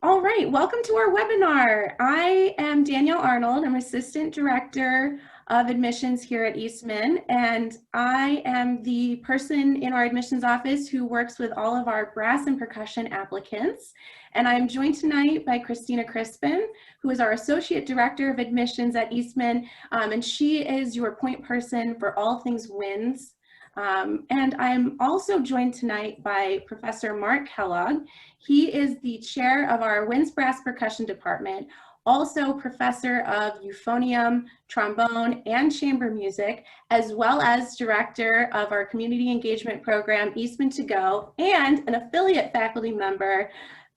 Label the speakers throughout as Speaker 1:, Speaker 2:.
Speaker 1: All right, welcome to our webinar. I am Danielle Arnold. I'm Assistant Director of Admissions here at Eastman, and I am the person in our admissions office who works with all of our brass and percussion applicants. And I'm joined tonight by Christina Crispin, who is our Associate Director of Admissions at Eastman, and she is your point person for all things winds. And I'm also joined tonight by Professor Mark Kellogg. He is the chair of our Winds Brass Percussion Department, also professor of euphonium, trombone, and chamber music, as well as director of our community engagement program, Eastman to Go, and an affiliate faculty member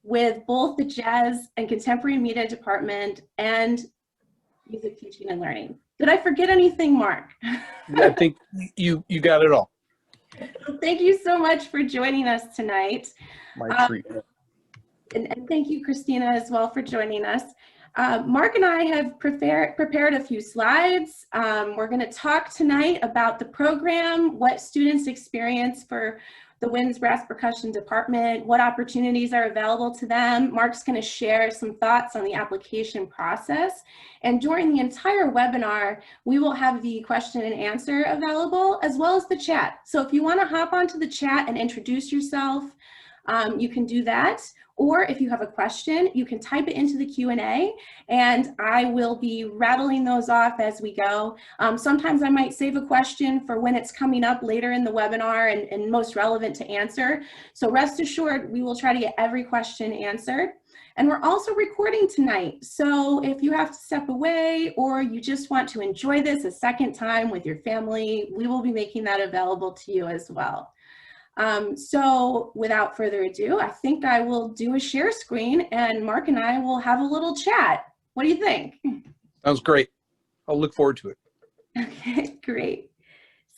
Speaker 1: with both the Jazz and Contemporary Media Department and Music Teaching and Learning. Did I forget anything, Mark?
Speaker 2: I think you got it all.
Speaker 1: Well, thank you so much for joining us tonight.
Speaker 2: My treat.
Speaker 1: And thank you, Christina, as well for joining us. Mark and I have prepared a few slides. We're going to talk tonight about the program, what students experience for the Winds Brass Percussion Department, what opportunities are available to them. Mark's going to share some thoughts on the application process. And during the entire webinar, we will have the question and answer available, as well as the chat. So if you want to hop onto the chat and introduce yourself, you can do that. Or if you have a question, you can type it into the Q&A, and I will be rattling those off as we go. Sometimes I might save a question for when it's coming up later in the webinar and most relevant to answer. So rest assured, we will try to get every question answered. And we're also recording tonight. So if you have to step away or you just want to enjoy this a second time with your family, we will be making that available to you as well. So without further ado, I think I will do a share screen and Mark and I will have a little chat. What do you think?
Speaker 2: Sounds great. I'll look forward to it.
Speaker 1: Okay, great.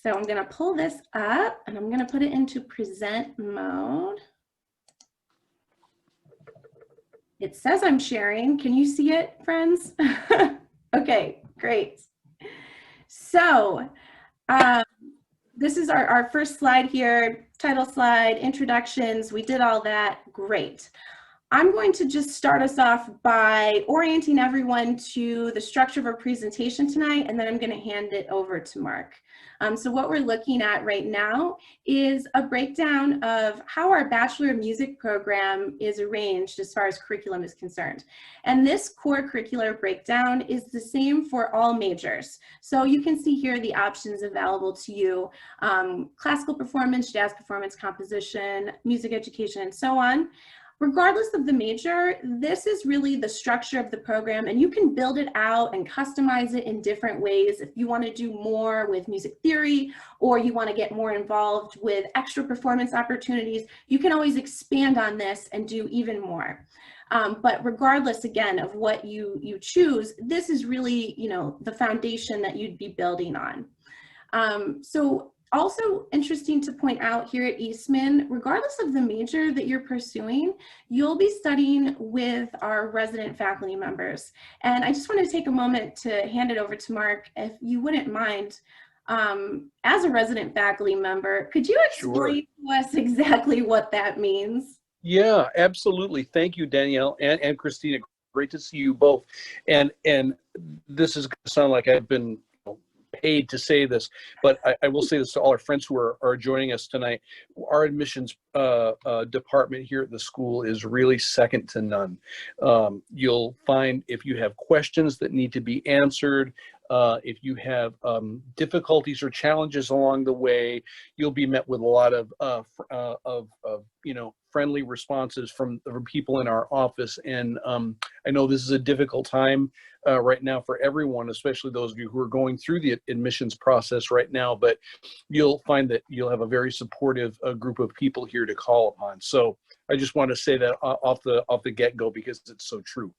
Speaker 1: So I'm going to pull this up and I'm going to put it into present mode. It says I'm sharing. Can you see it, friends? Okay, great. So this is our first slide here, title slide, introductions. We did all that. Great. I'm going to just start us off by orienting everyone to the structure of our presentation tonight, and then I'm going to hand it over to Mark. So what we're looking at right now is a breakdown of how our Bachelor of Music program is arranged as far as curriculum is concerned. And this core curricular breakdown is the same for all majors. So you can see here the options available to you: classical performance, jazz performance, composition, music education, and so on. Regardless of the major, this is really the structure of the program, and you can build it out and customize it in different ways. If you want to do more with music theory, or you want to get more involved with extra performance opportunities, you can always expand on this and do even more. But regardless, again, of what you choose, this is really, the foundation that you'd be building on. So also interesting to point out here at Eastman, regardless of the major that you're pursuing, you'll be studying with our resident faculty members. And I just want to take a moment to hand it over to Mark, if you wouldn't mind. As a resident faculty member, could you explain to us exactly what that means?
Speaker 2: Yeah, absolutely. Thank you, Danielle and Christina. Great to see you both. And this is going to sound like I've been paid to say this, but I will say this to all our friends who are joining us tonight. Our admissions department here at the school is really second to none. You'll find if you have questions that need to be answered, if you have difficulties or challenges along the way, you'll be met with a lot of friendly responses from people in our office. And I know this is a difficult time right now for everyone, especially those of you who are going through the admissions process right now, but you'll find that you'll have a very supportive group of people here to call upon. So I just want to say that off the get-go, because it's so true.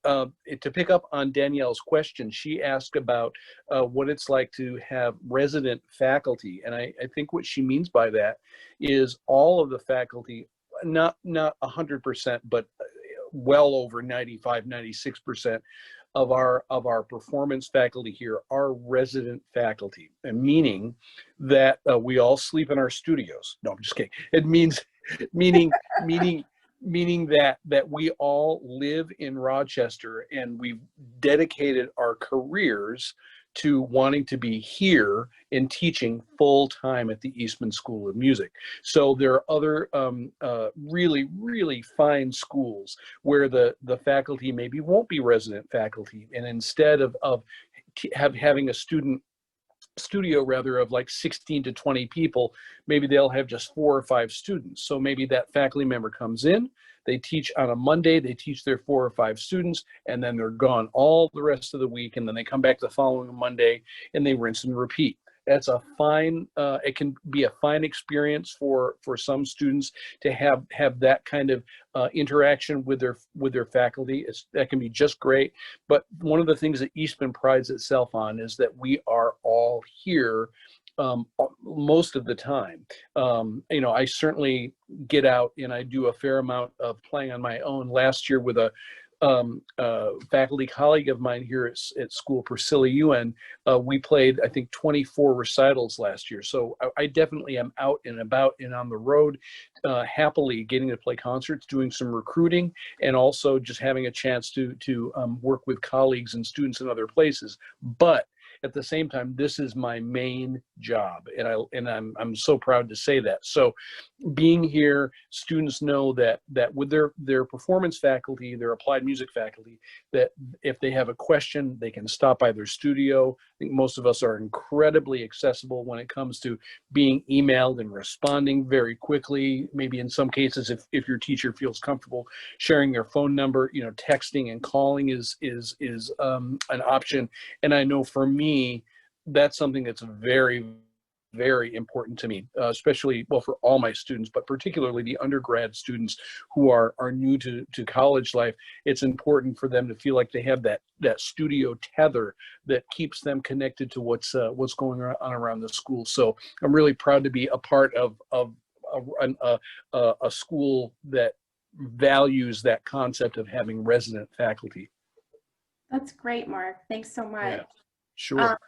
Speaker 2: To pick up on Danielle's question, she asked about what it's like to have resident faculty. And I think what she means by that is all of the faculty, not 100%, but well over 95, 96% of our performance faculty here are resident faculty, and meaning that we all sleep in our studios. No, I'm just kidding. It means meaning meaning that we all live in Rochester and we've dedicated our careers to wanting to be here and teaching full time at the Eastman School of Music. So there are other really, really fine schools where the faculty maybe won't be resident faculty, and instead of having a studio rather of like 16 to 20 people, maybe they'll have just 4 or 5 students. So maybe that faculty member comes in, they teach on a Monday, they teach their 4 or 5 students, and then they're gone all the rest of the week, and then they come back the following Monday and they rinse and repeat. That's a fine, it can be a fine experience for some students to have that kind of interaction with their faculty. That can be just great. But one of the things that Eastman prides itself on is that we are all here most of the time. I certainly get out and I do a fair amount of playing on my own. Last year with a faculty colleague of mine here at school, Priscilla UN, we played, I think, 24 recitals last year. So I definitely am out and about and on the road, happily getting to play concerts, doing some recruiting, and also just having a chance to work with colleagues and students in other places. But at the same time, this is my main job, and I'm so proud to say that. So being here, students know that with their performance faculty, their applied music faculty, that if they have a question, they can stop by their studio. I think most of us are incredibly accessible when it comes to being emailed and responding very quickly. Maybe in some cases, if your teacher feels comfortable sharing their phone number, texting and calling is an option. And I know for me, that's something that's very, very important to me, especially, well, for all my students, but particularly the undergrad students who are new to college life. It's important for them to feel like they have that studio tether that keeps them connected to what's going on around the school. So I'm really proud to be a part of a school that values that concept of having resident faculty.
Speaker 1: That's great, Mark. Thanks so much.
Speaker 2: Yeah, sure.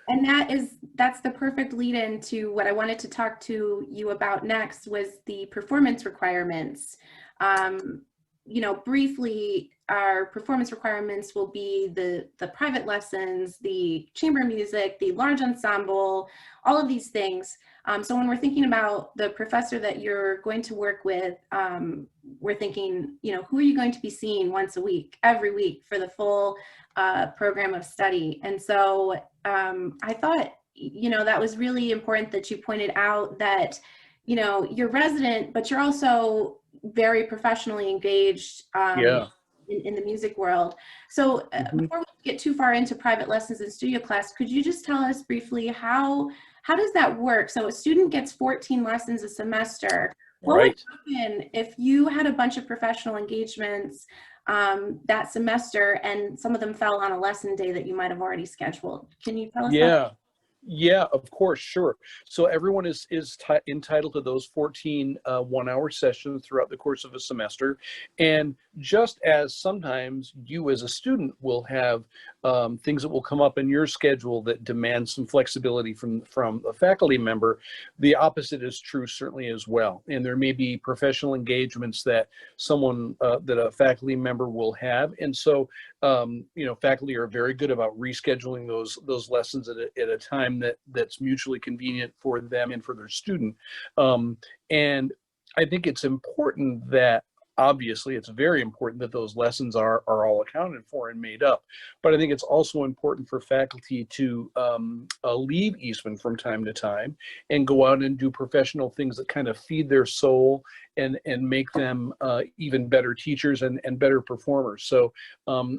Speaker 1: And that's the perfect lead in to what I wanted to talk to you about next, was the performance requirements. Briefly, our performance requirements will be the private lessons, the chamber music, the large ensemble, all of these things. So when we're thinking about the professor that you're going to work with, we're thinking, who are you going to be seeing once a week, every week for the full program of study? And so I thought, that was really important that you pointed out that, you're resident, but you're also very professionally engaged
Speaker 2: Yeah.
Speaker 1: in the music world. So before we get too far into private lessons and studio class, could you just tell us briefly how does that work? So a student gets 14 lessons a semester. What would happen if you had a bunch of professional engagements that semester and some of them fell on a lesson day that you might have already scheduled? Can you tell us that?
Speaker 2: Yeah, of course, sure. So everyone is entitled to those 14 one-hour sessions throughout the course of a semester. And just as sometimes you as a student will have things that will come up in your schedule that demand some flexibility from a faculty member, the opposite is true certainly as well. And there may be professional engagements that that a faculty member will have. And so, faculty are very good about rescheduling those lessons at a time that's mutually convenient for them and for their student. And I think it's important that, obviously, it's very important that those lessons are all accounted for and made up. But I think it's also important for faculty to leave Eastman from time to time and go out and do professional things that kind of feed their soul and make them even better teachers and better performers. So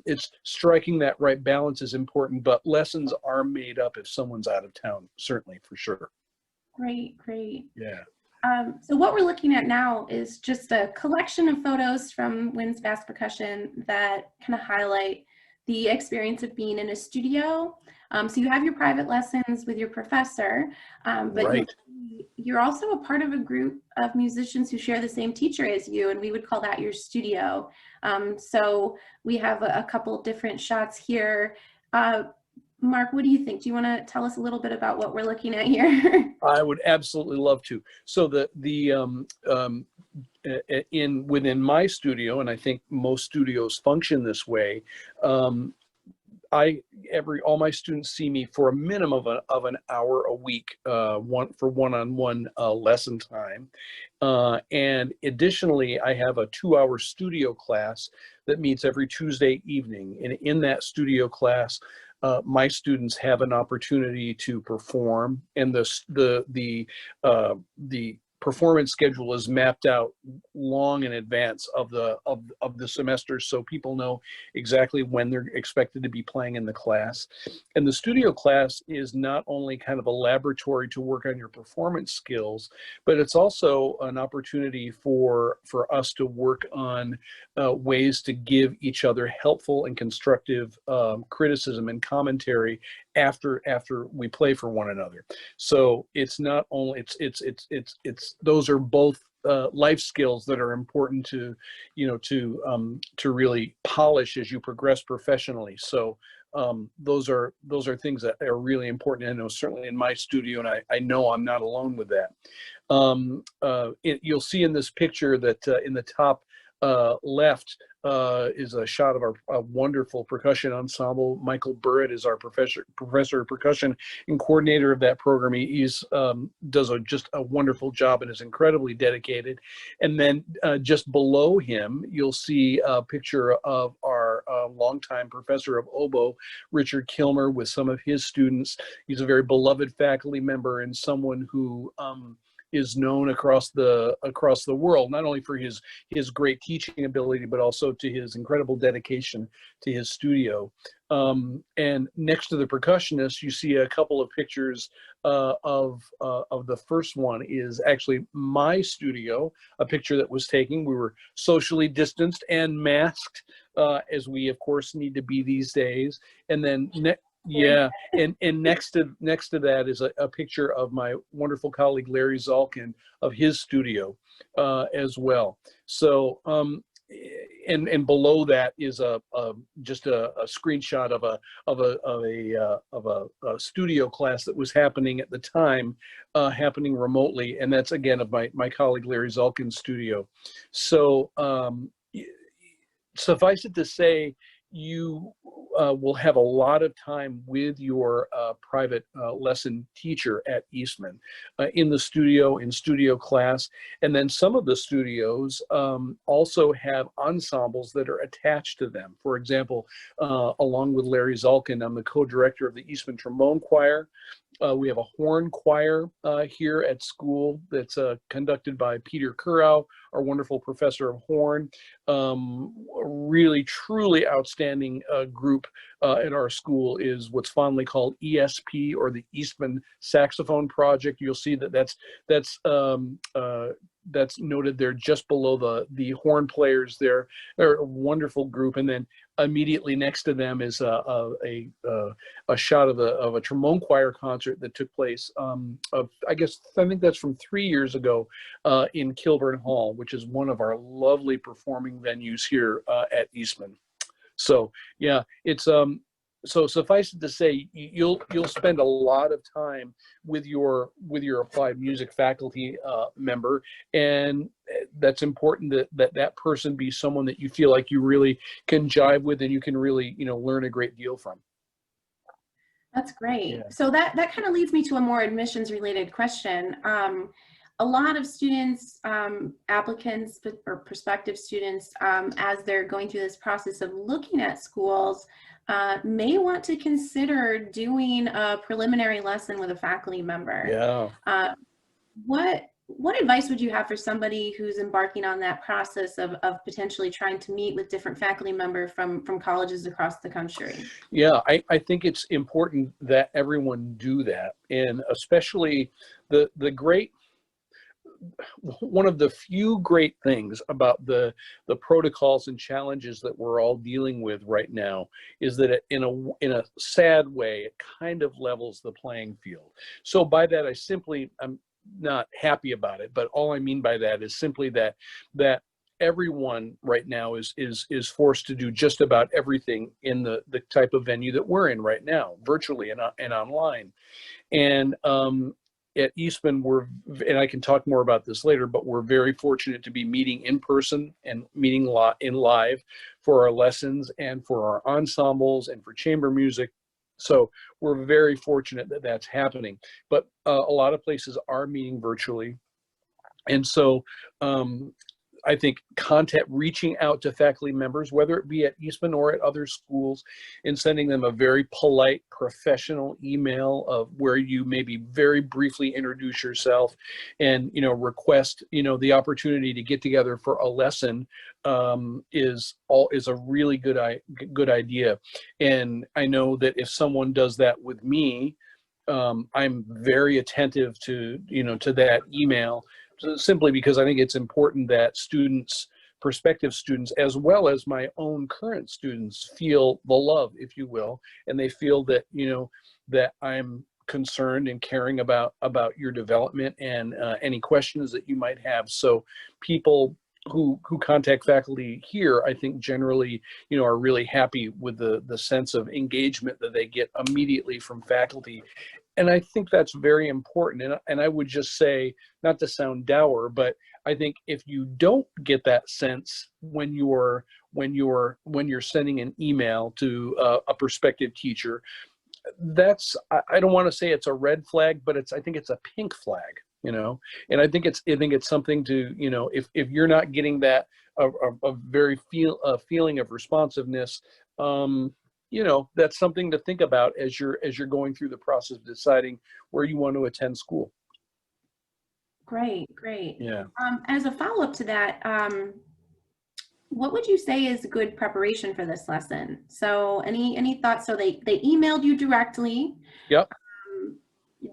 Speaker 2: it's striking that right balance is important, but lessons are made up if someone's out of town, certainly, for sure.
Speaker 1: Great.
Speaker 2: Yeah.
Speaker 1: So what we're looking at now is just a collection of photos from Wynn's Bass Percussion that kind of highlight the experience of being in a studio. So you have your private lessons with your professor, but you're also a part of a group of musicians who share the same teacher as you, and we would call that your studio. So we have a couple different shots here. Mark, what do you think? Do you want to tell us a little bit about what we're looking at here?
Speaker 2: I would absolutely love to. So within my studio, and I think most studios function this way, all my students see me for a minimum of an hour a week, one-on-one lesson time, and additionally, I have a 2-hour studio class that meets every Tuesday evening, and in that studio class, my students have an opportunity to perform, and the performance schedule is mapped out long in advance of the semester, so people know exactly when they're expected to be playing in the class. And the studio class is not only kind of a laboratory to work on your performance skills, but it's also an opportunity for us to work on ways to give each other helpful and constructive criticism and commentary after we play for one another. So it's not only it's those are both life skills that are important to really polish as you progress professionally. So those are things that are really important. I know certainly in my studio, and I know I'm not alone with that. You'll see in this picture that in the top left is a shot of our wonderful percussion ensemble. Michael Burritt is our professor of percussion and coordinator of that program. He's does just a wonderful job and is incredibly dedicated. And then just below him, you'll see a picture of our longtime professor of oboe, Richard Kilmer, with some of his students. He's a very beloved faculty member and someone who is known across the world, not only for his great teaching ability, but also to his incredible dedication to his studio. And next to the percussionist, you see a couple of pictures of the first one is actually my studio, a picture that was taken. We were socially distanced and masked, as we of course need to be these days. And then yeah, and next to that is a picture of my wonderful colleague Larry Zalkin of his studio as well. So and below that is just a screenshot of a studio class that was happening at the time, happening remotely, and that's again of my colleague Larry Zalkin's studio. So suffice it to say, you will have a lot of time with your private lesson teacher at Eastman in the studio, in studio class. And then some of the studios also have ensembles that are attached to them. For example, along with Larry Zalkin, I'm the co-director of the Eastman Trombone Choir. We have a horn choir here at school that's conducted by Peter Kurau, our wonderful professor of horn. A really, truly outstanding group at our school is what's fondly called ESP, or the Eastman Saxophone Project. You'll see that that's noted there just below the horn players there. They're a wonderful group. And then immediately next to them is a shot of a trombone choir concert that took place I think that's from 3 years ago in Kilburn Hall, which is one of our lovely performing venues here at Eastman. So yeah, it's so suffice it to say, you'll spend a lot of time with your applied music faculty member, and that's important that person be someone that you feel like you really can jive with and you can really learn a great deal from.
Speaker 1: That's great.
Speaker 2: Yeah.
Speaker 1: So that kind of leads me to a more admissions related question. A lot of students, applicants or prospective students, as they're going through this process of looking at schools, may want to consider doing a preliminary lesson with a faculty member.
Speaker 2: Yeah.
Speaker 1: What advice would you have for somebody who's embarking on that process of potentially trying to meet with different faculty members from colleges across the country?
Speaker 2: Yeah, I think it's important that everyone do that, and especially one of the few great things about the protocols and challenges that we're all dealing with right now is that in a sad way, it kind of levels the playing field. So by that, I'm not happy about it, but all I mean by that is simply that everyone right now is forced to do just about everything in the type of venue that we're in right now, virtually and online. And at Eastman, and I can talk more about this later, but we're very fortunate to be meeting in person and meeting in live for our lessons and for our ensembles and for chamber music. So we're very fortunate that that's happening. But a lot of places are meeting virtually. And so I think reaching out to faculty members, whether it be at Eastman or at other schools, and sending them a very polite, professional email of where you maybe very briefly introduce yourself and, request, the opportunity to get together for a lesson is a really good idea. And I know that if someone does that with me, I'm very attentive to that email, simply because I think it's important that prospective students, as well as my own current students, feel the love, if you will, and they feel that, that I'm concerned and caring about your development and any questions that you might have. So people who contact faculty here, I think generally, are really happy with the sense of engagement that they get immediately from faculty. And I think that's very important. And I would just say, not to sound dour, but I think if you don't get that sense when you're sending an email to a prospective teacher, I don't want to say it's a red flag, but I think it's a pink flag, and I think it's something to, if you're not getting that a feeling of responsiveness, that's something to think about as you're going through the process of deciding where you want to attend school.
Speaker 1: Great.
Speaker 2: Yeah.
Speaker 1: As a follow-up to that, what would you say is good preparation for this lesson? So any thoughts? So they emailed you directly.
Speaker 2: Yep.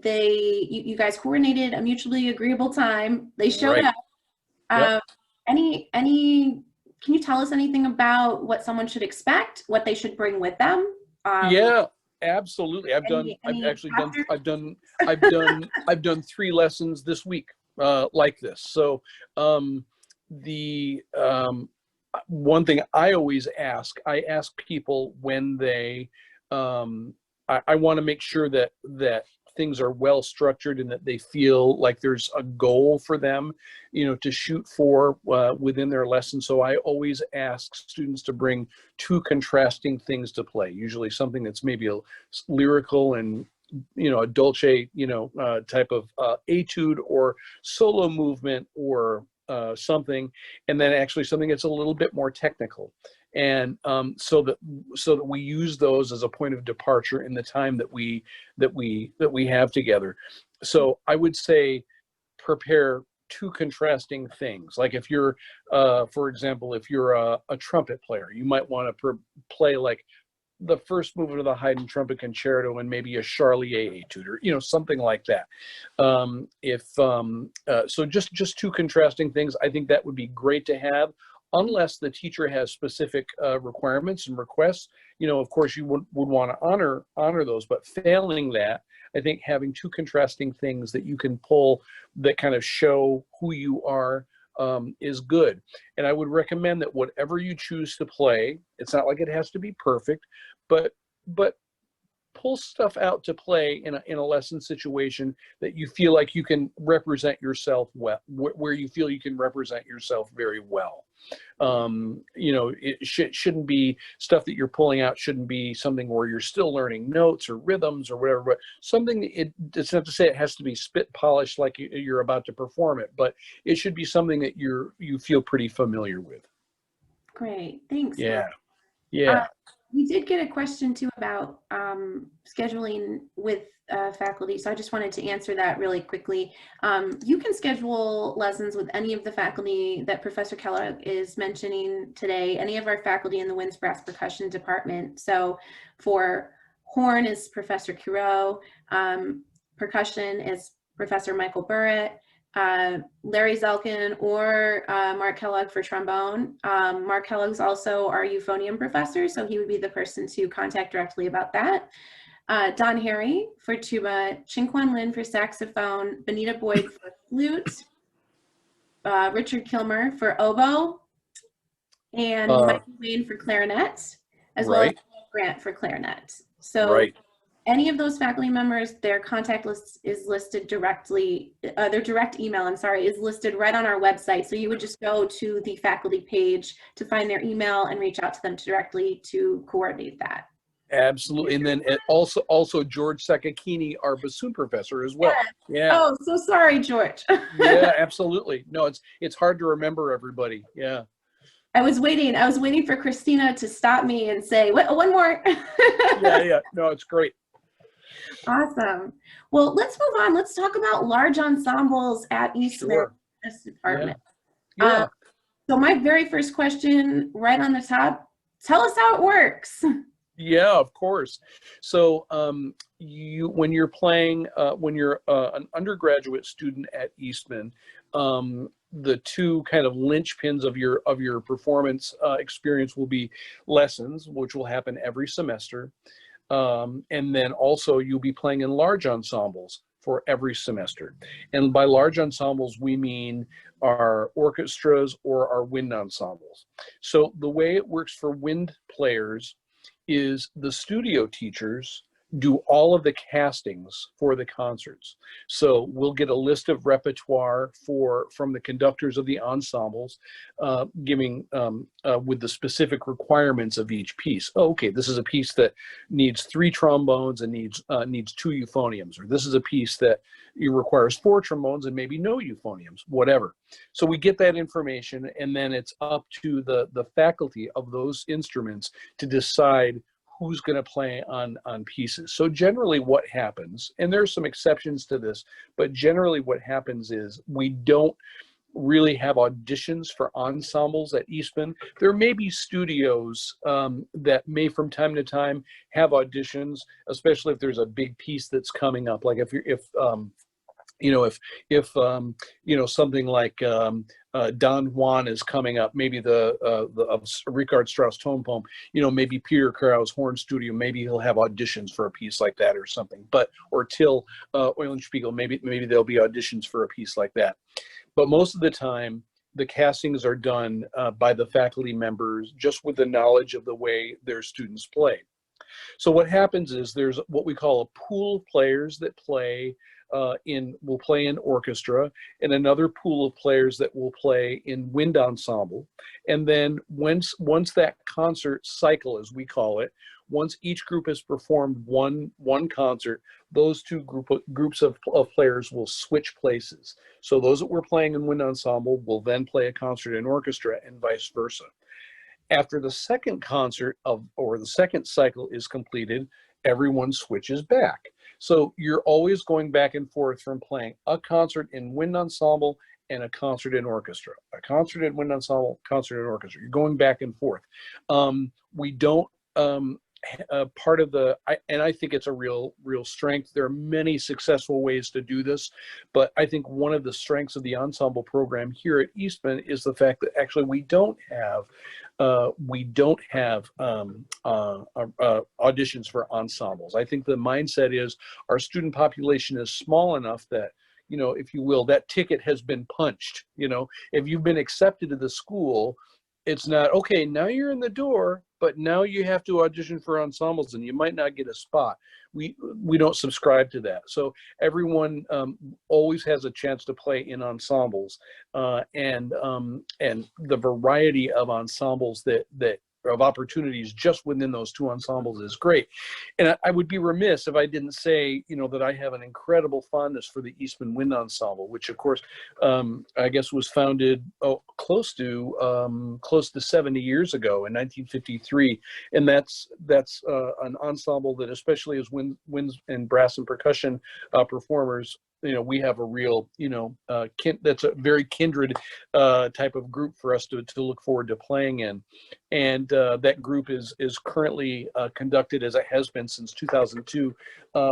Speaker 1: You guys coordinated a mutually agreeable time. They showed up.
Speaker 2: Yep.
Speaker 1: Can you tell us anything about what someone should expect, what they should bring with them?
Speaker 2: Yeah, absolutely. I've done 3 lessons this week like this. So the one thing I always ask people when they I want to make sure that things are well structured and that they feel like there's a goal for them, to shoot for within their lesson. So I always ask students to bring 2 contrasting things to play, usually something that's maybe a lyrical and, a dolce, type of etude or solo movement or something, and then actually something that's a little bit more technical. And so that we use those as a point of departure in the time that we have together. So I would say prepare 2 contrasting things. Like if you're, for example, if you're a trumpet player, you might want to play like the first movement of the Haydn trumpet concerto and maybe a Charlier etude, or something like that. So just 2 contrasting things, I think that would be great to have. Unless the teacher has specific requirements and requests, of course you would want to honor those. But failing that, I think having 2 contrasting things that you can pull that kind of show who you are is good. And I would recommend that whatever you choose to play, it's not like it has to be perfect, but pull stuff out to play in a lesson situation that you feel like you can represent yourself well, where you feel you can represent yourself very well. It shouldn't be stuff that you're pulling out, shouldn't be something where you're still learning notes or rhythms or whatever, but something, it's not to say it has to be spit polished like you're about to perform it, but it should be something that you feel pretty familiar with.
Speaker 1: Great, thanks.
Speaker 2: Yeah.
Speaker 1: We did get a question too about scheduling with faculty, so I just wanted to answer that really quickly. You can schedule lessons with any of the faculty that Professor Kellogg is mentioning today, any of our faculty in the winds brass percussion department. So for horn is Professor Curo, percussion is Professor Michael Burrett, Larry Zelkin or Mark Kellogg for trombone. Mark Kellogg's also our euphonium professor, so he would be the person to contact directly about that. Don Harry for tuba, Chinquan Lin for saxophone, Benita Boyd for flute, Richard Kilmer for oboe, and
Speaker 2: Uh,
Speaker 1: Michael Wayne for clarinet, as well as
Speaker 2: right,
Speaker 1: Grant for clarinet. So
Speaker 2: right.
Speaker 1: any of those faculty members, their contact list is listed directly, their direct email, I'm sorry, is listed right on our website. So you would just go to the faculty page to find their email and reach out to them directly to coordinate that.
Speaker 2: Absolutely. And then also George Sakakini, our bassoon professor as well.
Speaker 1: Yes.
Speaker 2: Yeah.
Speaker 1: Oh, so sorry, George.
Speaker 2: Yeah, absolutely. No, it's hard to remember everybody. Yeah.
Speaker 1: I was waiting for Christina to stop me and say, "What, one more."
Speaker 2: Yeah, yeah. No, it's great.
Speaker 1: Awesome. Well, let's move on. Let's talk about large ensembles at Eastman,
Speaker 2: Sure.
Speaker 1: this
Speaker 2: Yeah.
Speaker 1: department. Um,
Speaker 2: Yeah.
Speaker 1: so my very first question right on the top, tell us how it works.
Speaker 2: Yeah, of course. So when you're playing when you're an undergraduate student at Eastman, the two kind of linchpins of your performance experience will be lessons, which will happen every semester. And then also you'll be playing in large ensembles for every semester. And by large ensembles, we mean our orchestras or our wind ensembles. So the way it works for wind players is the studio teachers do all of the castings for the concerts. So we'll get a list of repertoire from the conductors of the ensembles, giving with the specific requirements of each piece. Oh, okay, this is a piece that needs 3 trombones and needs 2 euphoniums, or this is a piece that requires 4 trombones and maybe no euphoniums, whatever. So we get that information, and then it's up to the faculty of those instruments to decide who's going to play on pieces. So generally what happens, and there's some exceptions to this, but generally what happens is we don't really have auditions for ensembles at Eastman. There may be studios that may from time to time have auditions, especially if there's a big piece that's coming up. Like if something like Don Juan is coming up, maybe the Richard Strauss tone poem, maybe Peter Krau's horn studio, maybe he'll have auditions for a piece like that or something. Or Till Eulenspiegel, maybe there'll be auditions for a piece like that. But most of the time, the castings are done by the faculty members just with the knowledge of the way their students play. So what happens is there's what we call a pool of players that will play in orchestra, and another pool of players that will play in wind ensemble. And then once that concert cycle, as we call it, once each group has performed one concert, those two groups of players will switch places. So those that were playing in wind ensemble will then play a concert in orchestra, and vice versa. After the second concert or the second cycle is completed, everyone switches back. So you're always going back and forth from playing a concert in wind ensemble and a concert in orchestra, a concert in wind ensemble, concert in orchestra. You're going back and forth. We don't part of and I think it's a real strength. There are many successful ways to do this, but I think one of the strengths of the ensemble program here at Eastman is the fact that actually we don't have auditions for ensembles. I think the mindset is our student population is small enough that, if you will, that ticket has been punched. If you've been accepted to the school, it's not, okay, now you're in the door, but now you have to audition for ensembles and you might not get a spot. We don't subscribe to that. So everyone always has a chance to play in ensembles, and the variety of ensembles of opportunities just within those two ensembles is great. And I would be remiss if I didn't say, that I have an incredible fondness for the Eastman Wind Ensemble, which of course, I guess was founded close to 70 years ago in 1953. And that's an ensemble that, especially as winds and brass and percussion performers, we have a real, that's a very kindred type of group for us to look forward to playing in. And that group is currently conducted, as it has been since 2002,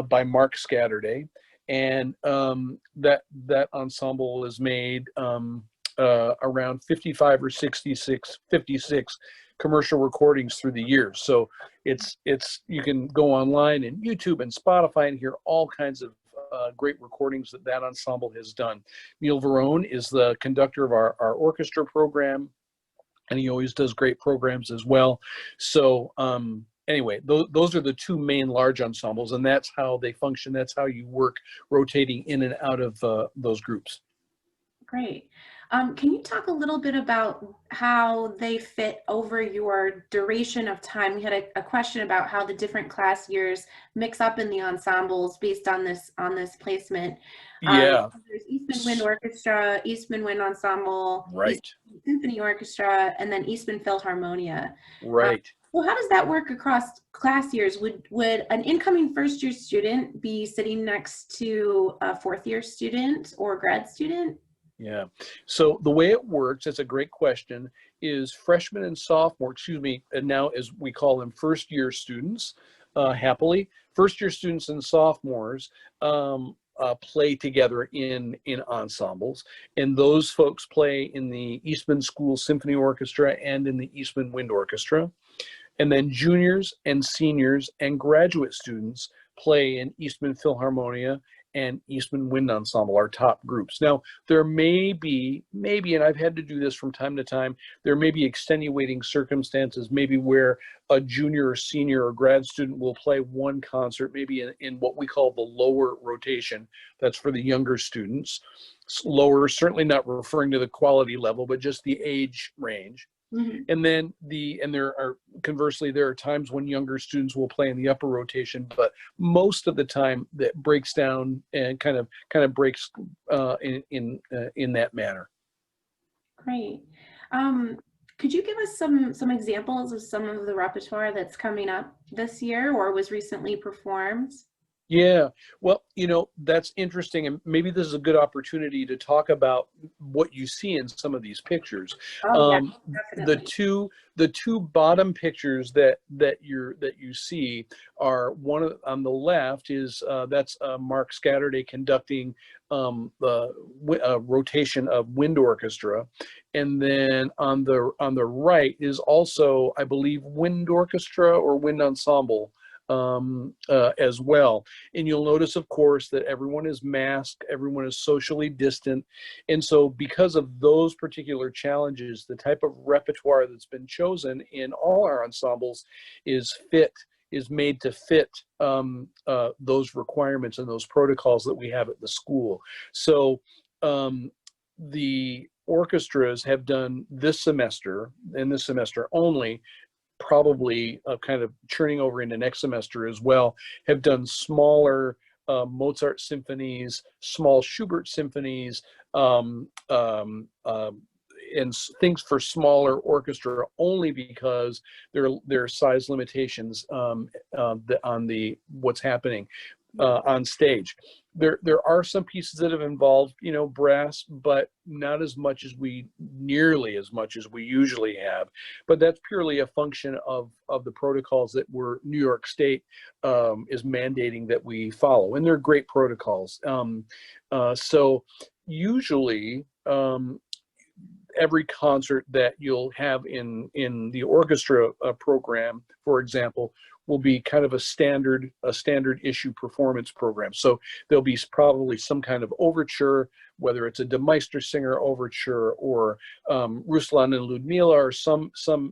Speaker 2: by Mark Scatterday. And that ensemble is made around 55 or 56 commercial recordings through the years. So it's you can go online and YouTube and Spotify and hear all kinds of great recordings that ensemble has done. Neil Verone is the conductor of our orchestra program. and he always does great programs as well. So anyway, those are the two main large ensembles, and that's how they function. That's how you work rotating in and out of those groups.
Speaker 1: Great. Can you talk a little bit about how they fit over your duration of time? We had a question about how the different class years mix up in the ensembles based on this placement.
Speaker 2: Yeah.
Speaker 1: There's Eastman Wind Orchestra, Eastman Wind Ensemble,
Speaker 2: Right.
Speaker 1: Eastman Symphony Orchestra, and then Eastman Philharmonia.
Speaker 2: Right.
Speaker 1: Well, how does that work across class years? Would an incoming first year student be sitting next to a fourth year student or grad student?
Speaker 2: Yeah. So the way it works, it's a great question, is freshmen and sophomore, excuse me, and now as we call them first year students, happily, first year students and sophomores play together in ensembles. And those folks play in the Eastman School Symphony Orchestra and in the Eastman Wind Orchestra. And then juniors and seniors and graduate students play in Eastman Philharmonia and Eastman Wind Ensemble, our top groups. Now, there may be, and I've had to do this from time to time, there may be extenuating circumstances, maybe where a junior or senior or grad student will play one concert, maybe in what we call the lower rotation. That's for the younger students. Lower, certainly not referring to the quality level, but just the age range.
Speaker 1: Mm-hmm.
Speaker 2: And then conversely, there are times when younger students will play in the upper rotation, but most of the time that breaks down and kind of breaks in that manner.
Speaker 1: Great. Could you give us some examples of some of the repertoire that's coming up this year or was recently performed?
Speaker 2: Yeah, well, that's interesting, and maybe this is a good opportunity to talk about what you see in some of these pictures.
Speaker 1: Oh yeah,
Speaker 2: The
Speaker 1: definitely.
Speaker 2: two bottom pictures that you see are on the left is that's Mark Scatterday conducting the rotation of wind orchestra, and then on the right is also, I believe, wind orchestra or wind ensemble as well. And you'll notice, of course, that everyone is masked, everyone is socially distant. And so because of those particular challenges, the type of repertoire that's been chosen in all our ensembles is made to fit those requirements and those protocols that we have at the school. So the orchestras have done this semester, and this semester only, probably kind of churning over into next semester as well, have done smaller Mozart symphonies, small Schubert symphonies, and things for smaller orchestra, only because there are size limitations on what's happening on stage. There are some pieces that have involved, brass, but not nearly as much as we usually have. But that's purely a function of the protocols that New York State is mandating that we follow, and they're great protocols. So usually, every concert that you'll have in the orchestra program, for example, will be kind of a standard issue performance program. So there'll be probably some kind of overture, whether it's a De Meistersinger overture or Ruslan and Ludmila, or some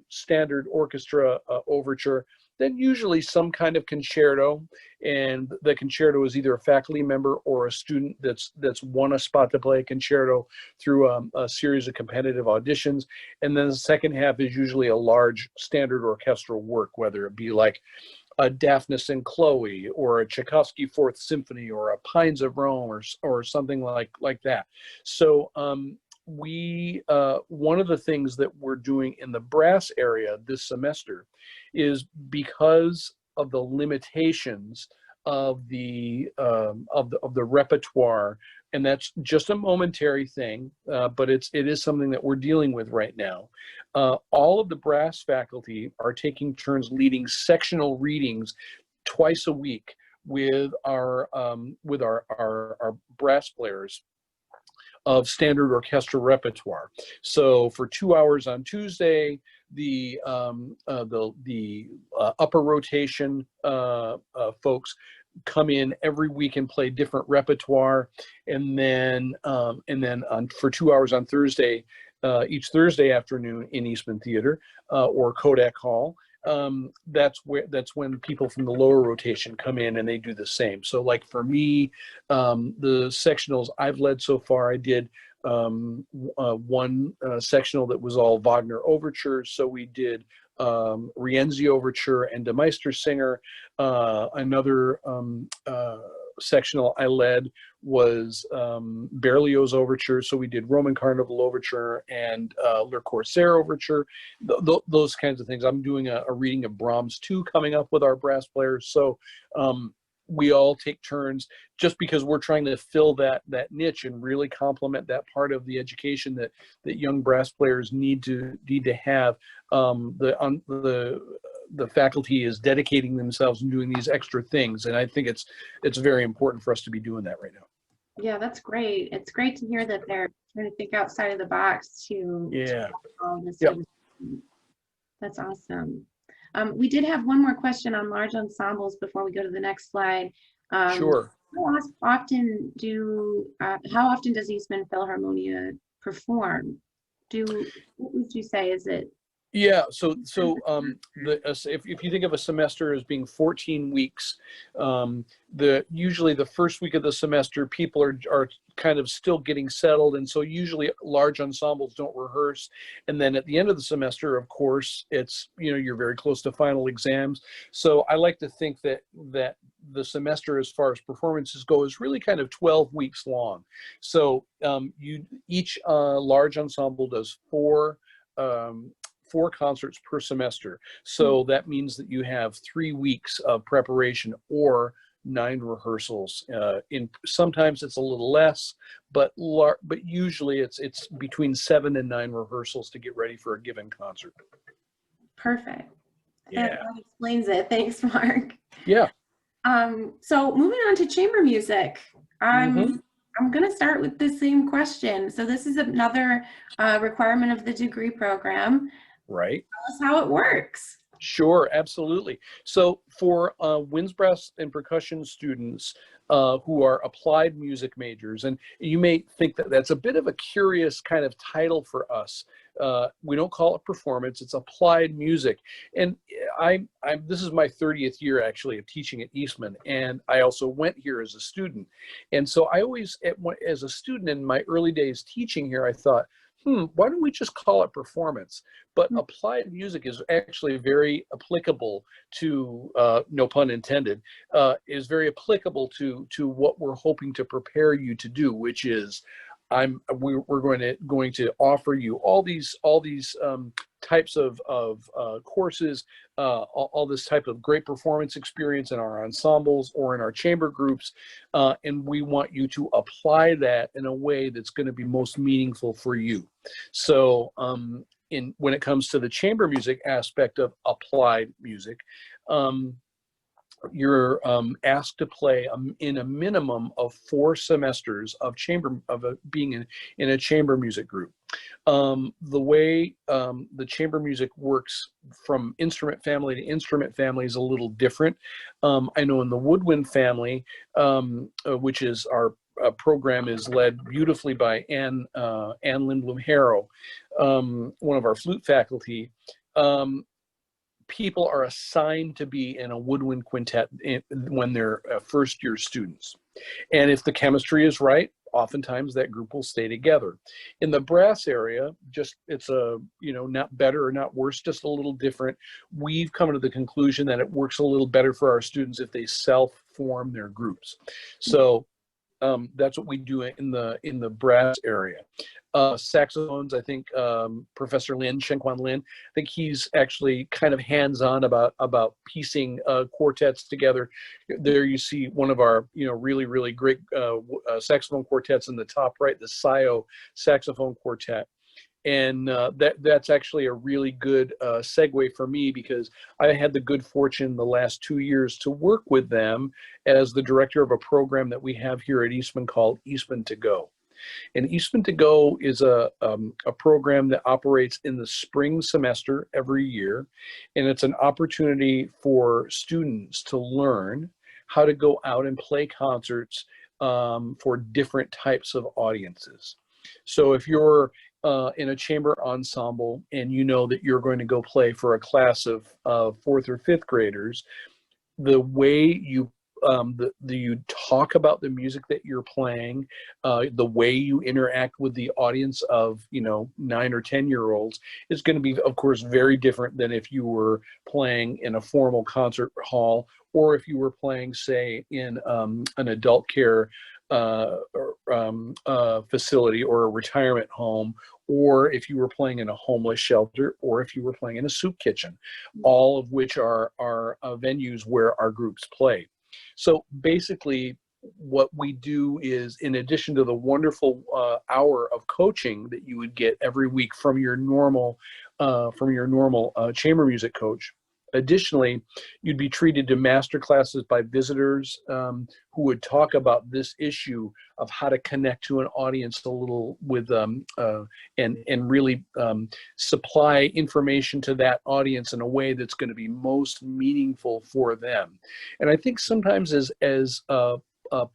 Speaker 2: standard orchestra overture. Then usually some kind of concerto, and the concerto is either a faculty member or a student that's won a spot to play a concerto through a series of competitive auditions. And then the second half is usually a large standard orchestral work, whether it be like a Daphnis and Chloe or a Tchaikovsky Fourth Symphony or a Pines of Rome or something like that. So one of the things that we're doing in the brass area this semester is, because of the limitations of the repertoire, and that's just a momentary thing, but it is something that we're dealing with right now. All of the brass faculty are taking turns leading sectional readings twice a week with our brass players of standard orchestral repertoire. So for 2 hours on Tuesday, the upper rotation folks come in every week and play different repertoire, and then for 2 hours on Thursday, each Thursday afternoon in Eastman Theater or Kodak Hall. That's when people from the lower rotation come in and they do the same. So like for me, the sectionals I've led so far, I did one sectional that was all Wagner overtures. So we did Rienzi overture and De Meistersinger. Another sectional I led was Berlioz overture. So we did Roman Carnival overture and Le Corsaire overture. Those kinds of things. I'm doing a reading of Brahms 2 coming up with our brass players. So we all take turns, just because we're trying to fill that niche and really complement that part of the education that young brass players need to have. The faculty is dedicating themselves and doing these extra things, and I think it's very important for us to be doing that right now.
Speaker 1: Yeah, that's great. It's great to hear that they're trying to think outside of the box to all this.
Speaker 2: Yep.
Speaker 1: That's awesome. We did have one more question on large ensembles before we go to the next slide.
Speaker 2: Sure.
Speaker 1: How often does Eastman Philharmonia perform? What would you say? Is it?
Speaker 2: Yeah, so if you think of a semester as being 14 weeks, usually the first week of the semester, people are kind of still getting settled, and so usually large ensembles don't rehearse. And then at the end of the semester, of course, it's, you're very close to final exams. So I like to think that the semester, as far as performances go, is really kind of 12 weeks long. So each large ensemble does four concerts per semester. So that means that you have 3 weeks of preparation or 9 rehearsals. Sometimes it's a little less, but usually it's between 7 and 9 rehearsals to get ready for a given concert.
Speaker 1: Perfect.
Speaker 2: Yeah.
Speaker 1: That explains it. Thanks, Mark.
Speaker 2: Yeah.
Speaker 1: So moving on to chamber music. I'm going to start with the same question. So this is another requirement of the degree program.
Speaker 2: Right.
Speaker 1: Tell us how it works.
Speaker 2: Sure, absolutely. So for winds, brass, and percussion students who are applied music majors, and you may think that that's a bit of a curious kind of title for us. We don't call it performance, it's applied music. And this is my 30th year actually of teaching at Eastman, and I also went here as a student. And so I always, as a student in my early days teaching here, I thought, why don't we just call it performance? But applied music is actually very applicable to, no pun intended, is very applicable to what we're hoping to prepare you to do, which is we're going to offer you all these types of courses, all this type of great performance experience in our ensembles or in our chamber groups, and we want you to apply that in a way that's going to be most meaningful for you. So when it comes to the chamber music aspect of applied music, you're asked to play in a minimum of 4 semesters of being in a chamber music group. The way the chamber music works from instrument family to instrument family is a little different. I know in the woodwind family, which is our program, is led beautifully by Anne Lindblom Harrow, one of our flute faculty. People are assigned to be in a woodwind quintet when they're first year students. And if the chemistry is right, oftentimes that group will stay together. In the brass area, it's not better or not worse, just a little different. We've come to the conclusion that it works a little better for our students if they self-form their groups. So that's what we do in the brass area. Saxophones, I think Professor Lin, Shenquan Lin, I think he's actually kind of hands-on about piecing quartets together. There you see one of our really, really great saxophone quartets in the top right, the SIO saxophone quartet. And that's actually a really good segue for me, because I had the good fortune the last 2 years to work with them as the director of a program that we have here at Eastman called Eastman to Go. And Eastman to Go is a program that operates in the spring semester every year. And it's an opportunity for students to learn how to go out and play concerts for different types of audiences. So if you're in a chamber ensemble, and you know that you're going to go play for a class of fourth or fifth graders, the way you you talk about the music that you're playing, the way you interact with the audience of 9 or 10-year-olds is going to be, of course, very different than if you were playing in a formal concert hall, or if you were playing, say, in an adult care facility or a retirement home, or if you were playing in a homeless shelter, or if you were playing in a soup kitchen, all of which are venues where our groups play. So basically, what we do is, in addition to the wonderful hour of coaching that you would get every week from your normal chamber music coach, additionally, you'd be treated to master classes by visitors who would talk about this issue of how to connect to an audience a little with and really supply information to that audience in a way that's going to be most meaningful for them. And I think sometimes as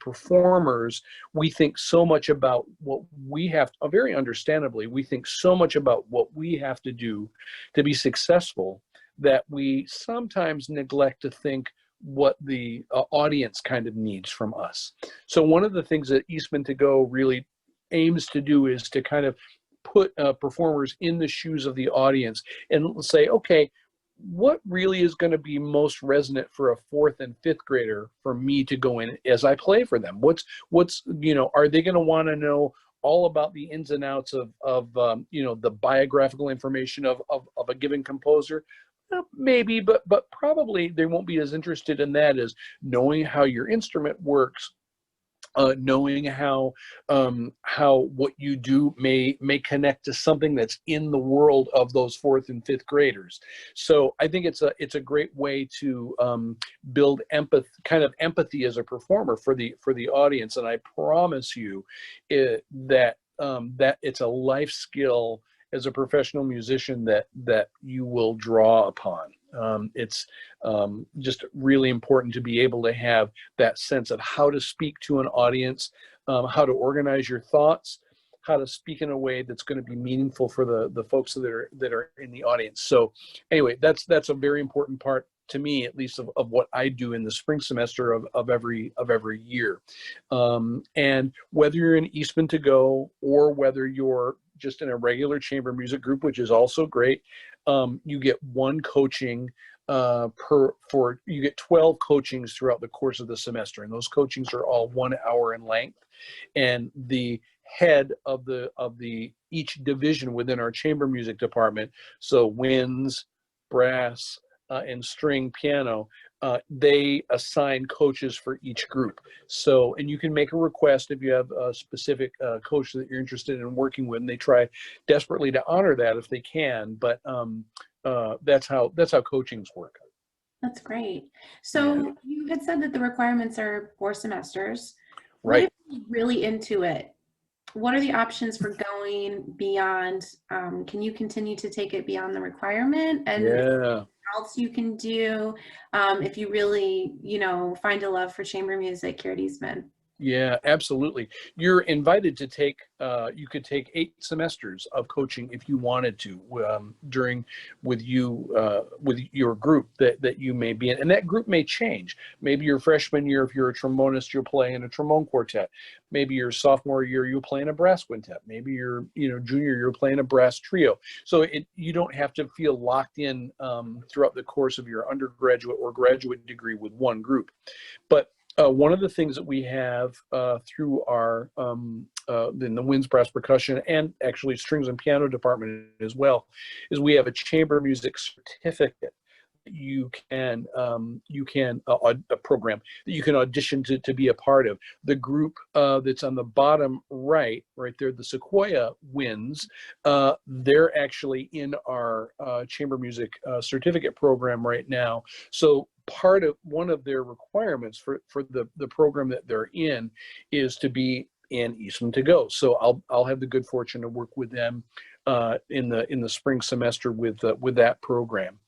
Speaker 2: performers, we think so much about what we have, very understandably, we think so much about what we have to do to be successful, that we sometimes neglect to think what the audience kind of needs from us. So one of the things that Eastman to Go really aims to do is to kind of put performers in the shoes of the audience and say, okay, what really is going to be most resonant for a fourth and fifth grader for me to go in as I play for them? What's are they going to want to know all about the ins and outs of the biographical information of a given composer? Maybe, but probably they won't be as interested in that as knowing how your instrument works, knowing how what you do may connect to something that's in the world of those fourth and fifth graders. So I think it's a great way to build empathy as a performer for the audience. And I promise you that it's a life skill as a professional musician that you will draw upon. It's just really important to be able to have that sense of how to speak to an audience, how to organize your thoughts, how to speak in a way that's going to be meaningful for the folks that are in the audience. So anyway, that's a very important part, to me at least, of what I do in the spring semester of every year. And whether you're in Eastman to Go or whether you're just in a regular chamber music group, which is also great, you get one coaching you get 12 coachings throughout the course of the semester, and those coachings are all 1 hour in length. And the head of each division within our chamber music department, so winds, brass, and string, piano, they assign coaches for each group. So, and you can make a request if you have a specific coach that you're interested in working with, and they try desperately to honor that if they can. But that's how coachings work.
Speaker 1: That's great. So
Speaker 2: Yeah.
Speaker 1: you had said that the requirements are 4 semesters.
Speaker 2: Right.
Speaker 1: What if you're really into it? What are the options for going beyond? Can you continue to take it beyond the requirement? And
Speaker 2: Yeah.
Speaker 1: else you can do if you really, find a love for chamber music here at Eastman?
Speaker 2: Yeah, absolutely. You're invited to take, you could take 8 semesters of coaching if you wanted to with your group that you may be in. And that group may change. Maybe your freshman year, if you're a trombonist, you'll play in a trombone quartet. Maybe your sophomore year, you'll play in a brass quintet. Maybe your junior, you're playing a brass trio. So you don't have to feel locked in throughout the course of your undergraduate or graduate degree with one group. But one of the things that we have through our in the winds, brass, percussion, and actually strings and piano department as well, is we have a chamber music certificate you can a program that you can audition to be a part of. The group that's on the bottom right there, the Sequoia Winds, they're actually in our chamber music certificate program right now. So one of their requirements for the program that they're in is to be in Eastman to Go. So I'll have the good fortune to work with them in the spring semester with that program.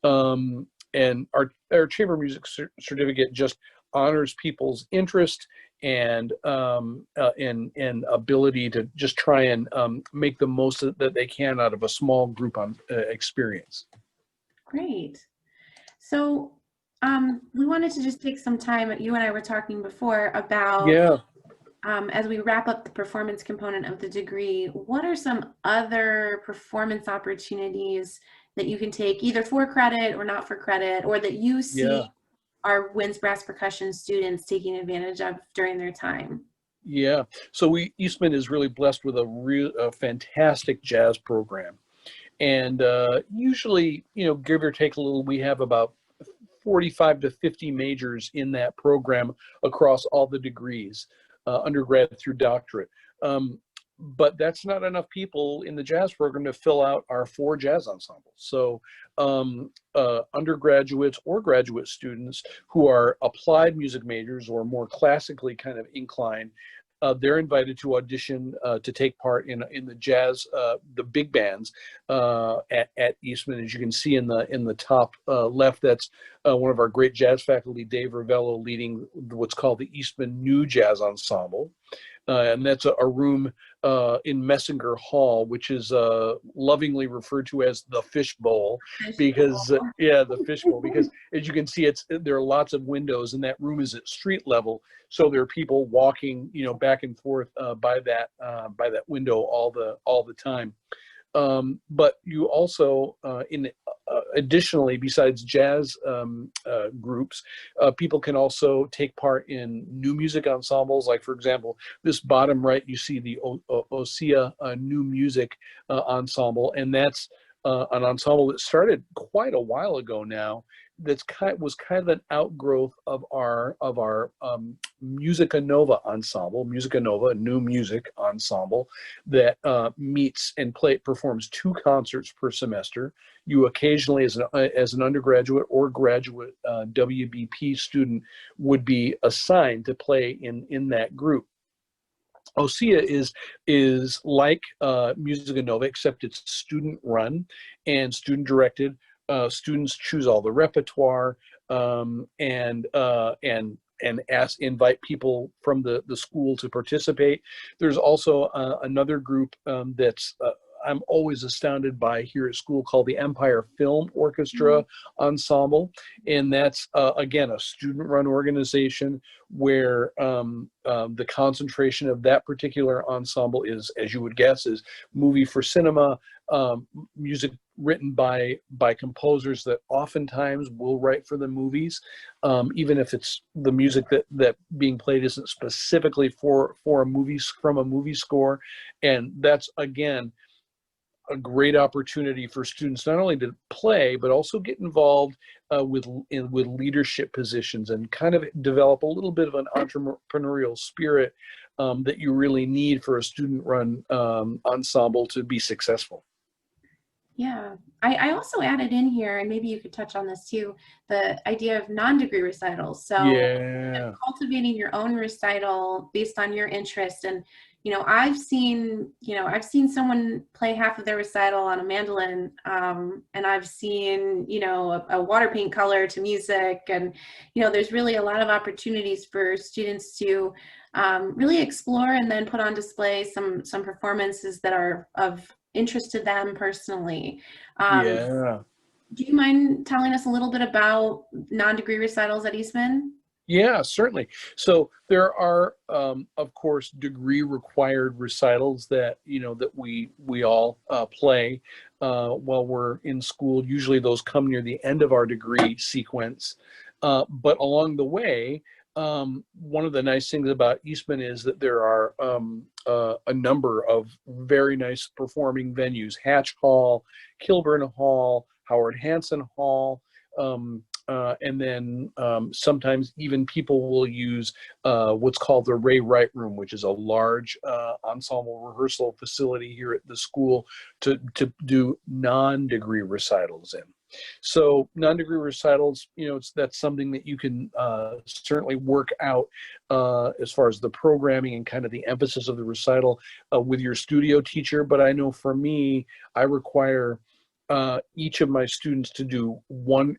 Speaker 2: And our chamber music certificate just honors people's interest and ability to just try and make the most that they can out of a small group on experience.
Speaker 1: Great. So we wanted to just take some time, you and I were talking before about,
Speaker 2: Yeah.
Speaker 1: as we wrap up the performance component of the degree, what are some other performance opportunities that you can take either for credit or not for credit, or that you see
Speaker 2: Yeah.
Speaker 1: our Winds Brass Percussion students taking advantage of during their time?
Speaker 2: Yeah. So Eastman is really blessed with a fantastic jazz program. And usually, give or take a little, we have about 45 to 50 majors in that program across all the degrees, undergrad through doctorate. But that's not enough people in the jazz program to fill out our 4 jazz ensembles. So undergraduates or graduate students who are applied music majors or more classically kind of inclined, they're invited to audition to take part in the jazz, the big bands at Eastman. As you can see in the top left, that's one of our great jazz faculty, Dave Ravello, leading what's called the Eastman New Jazz Ensemble. And that's a room in Messinger Hall, which is lovingly referred to as the fishbowl, because the fishbowl, because as you can see, there are lots of windows, and that room is at street level, so there are people walking, back and forth by that window all the time. But you also, additionally, besides jazz groups, people can also take part in new music ensembles. Like, for example, this bottom right, you see the Osea New Music Ensemble, and that's an ensemble that started quite a while ago now. Was kind of an outgrowth of our Musica Nova ensemble, Musica Nova, a new music ensemble that meets and performs 2 concerts per semester. You occasionally, as an undergraduate or graduate WBP student, would be assigned to play in that group. Osea is like Musica Nova, except it's student run and student directed. Students choose all the repertoire, and invite people from the school to participate. There's also another group that's I'm always astounded by here at school, called the Empire Film Orchestra Ensemble, and that's again a student-run organization where the concentration of that particular ensemble is, as you would guess, is movie for cinema, music written by composers that oftentimes will write for the movies, even if it's the music that being played isn't specifically for a movie, from a movie score. And that's, again, a great opportunity for students not only to play but also get involved with leadership positions and kind of develop a little bit of an entrepreneurial spirit that you really need for a student-run ensemble to be successful.
Speaker 1: Yeah, I also added in here, and maybe you could touch on this too, the idea of non-degree recitals. So
Speaker 2: Yeah.
Speaker 1: cultivating your own recital based on your interest. And I've seen someone play half of their recital on a mandolin, and I've seen a water paint color to music, and there's really a lot of opportunities for students to really explore and then put on display some performances that are of interest to them personally.
Speaker 2: Yeah.
Speaker 1: Do you mind telling us a little bit about non-degree recitals at Eastman?
Speaker 2: Yeah, certainly. So there are, of course, degree required recitals that we all play while we're in school. Usually, those come near the end of our degree sequence. But along the way, one of the nice things about Eastman is that there are a number of very nice performing venues: Hatch Hall, Kilburn Hall, Howard Hanson Hall. And then sometimes even people will use what's called the Ray Wright Room, which is a large ensemble rehearsal facility here at the school to do non-degree recitals in. So non-degree recitals, that's something that you can certainly work out as far as the programming and kind of the emphasis of the recital with your studio teacher. But I know for me, I require each of my students to do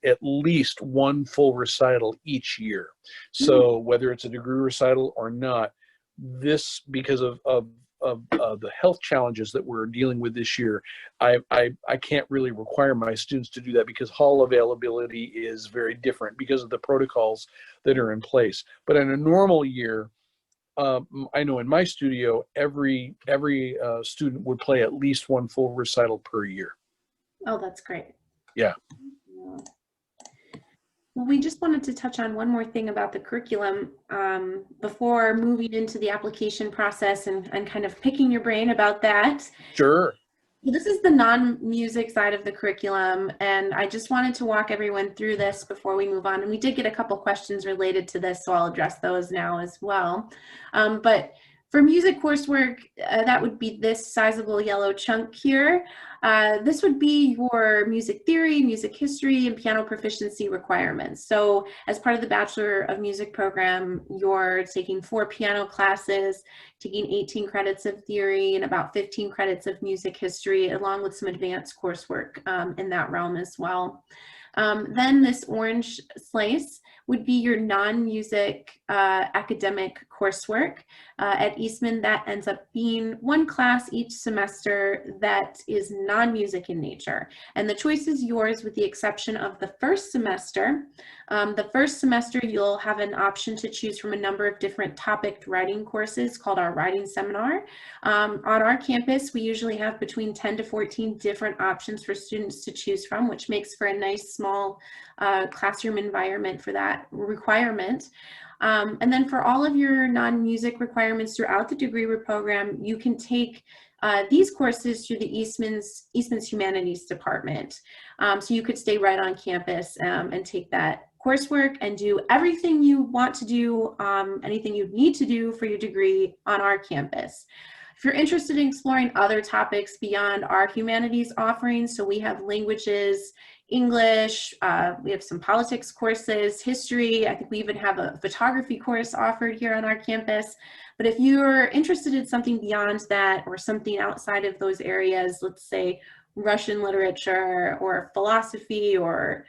Speaker 2: at least one full recital each year. So whether it's a degree recital or not, this, because of the health challenges that we're dealing with this year, I can't really require my students to do that because hall availability is very different because of the protocols that are in place. But in a normal year, I know in my studio, every student would play at least one full recital per year.
Speaker 1: Oh, that's great.
Speaker 2: Yeah.
Speaker 1: Well, we just wanted to touch on one more thing about the curriculum before moving into the application process and kind of picking your brain about that.
Speaker 2: Sure.
Speaker 1: This is the non-music side of the curriculum, and I just wanted to walk everyone through this before we move on. And we did get a couple questions related to this, so I'll address those now as well. But for music coursework, that would be this sizable yellow chunk here. This would be your music theory, music history, and piano proficiency requirements. So as part of the Bachelor of Music program, you're taking 4 piano classes, taking 18 credits of theory and about 15 credits of music history, along with some advanced coursework in that realm as well. Then this orange slice would be your non-music academic coursework. At Eastman, that ends up being 1 class each semester that is non-music in nature. And the choice is yours with the exception of the first semester. The first semester, you'll have an option to choose from a number of different topic writing courses called our writing seminar. On our campus, we usually have between 10 to 14 different options for students to choose from, which makes for a nice small classroom environment for that requirement. And then for all of your non-music requirements throughout the degree program, you can take these courses through the Eastman's Humanities Department. So you could stay right on campus and take that coursework and do everything you want to do, anything you need to do for your degree on our campus. If you're interested in exploring other topics beyond our humanities offerings, so we have languages, English, we have some politics courses, history, I think we even have a photography course offered here on our campus. But if you're interested in something beyond that or something outside of those areas, let's say Russian literature or philosophy or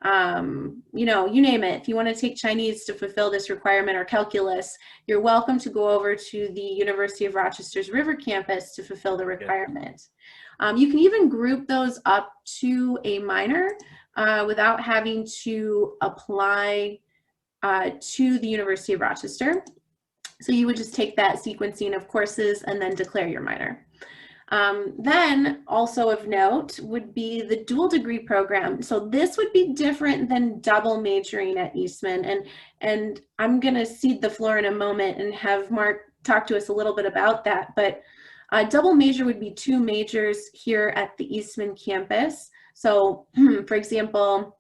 Speaker 1: you know, you name it. If you want to take Chinese to fulfill this requirement or calculus, you're welcome to go over to the University of Rochester's River campus to fulfill the requirement. You can even group those up to a minor without having to apply to the University of Rochester. So you would just take that sequencing of courses and then declare your minor. Then also of note would be the dual degree program. So this would be different than double majoring at Eastman. And I'm going to cede the floor in a moment and have Mark talk to us a little bit about that. But double major would be 2 majors here at the Eastman campus. So for example,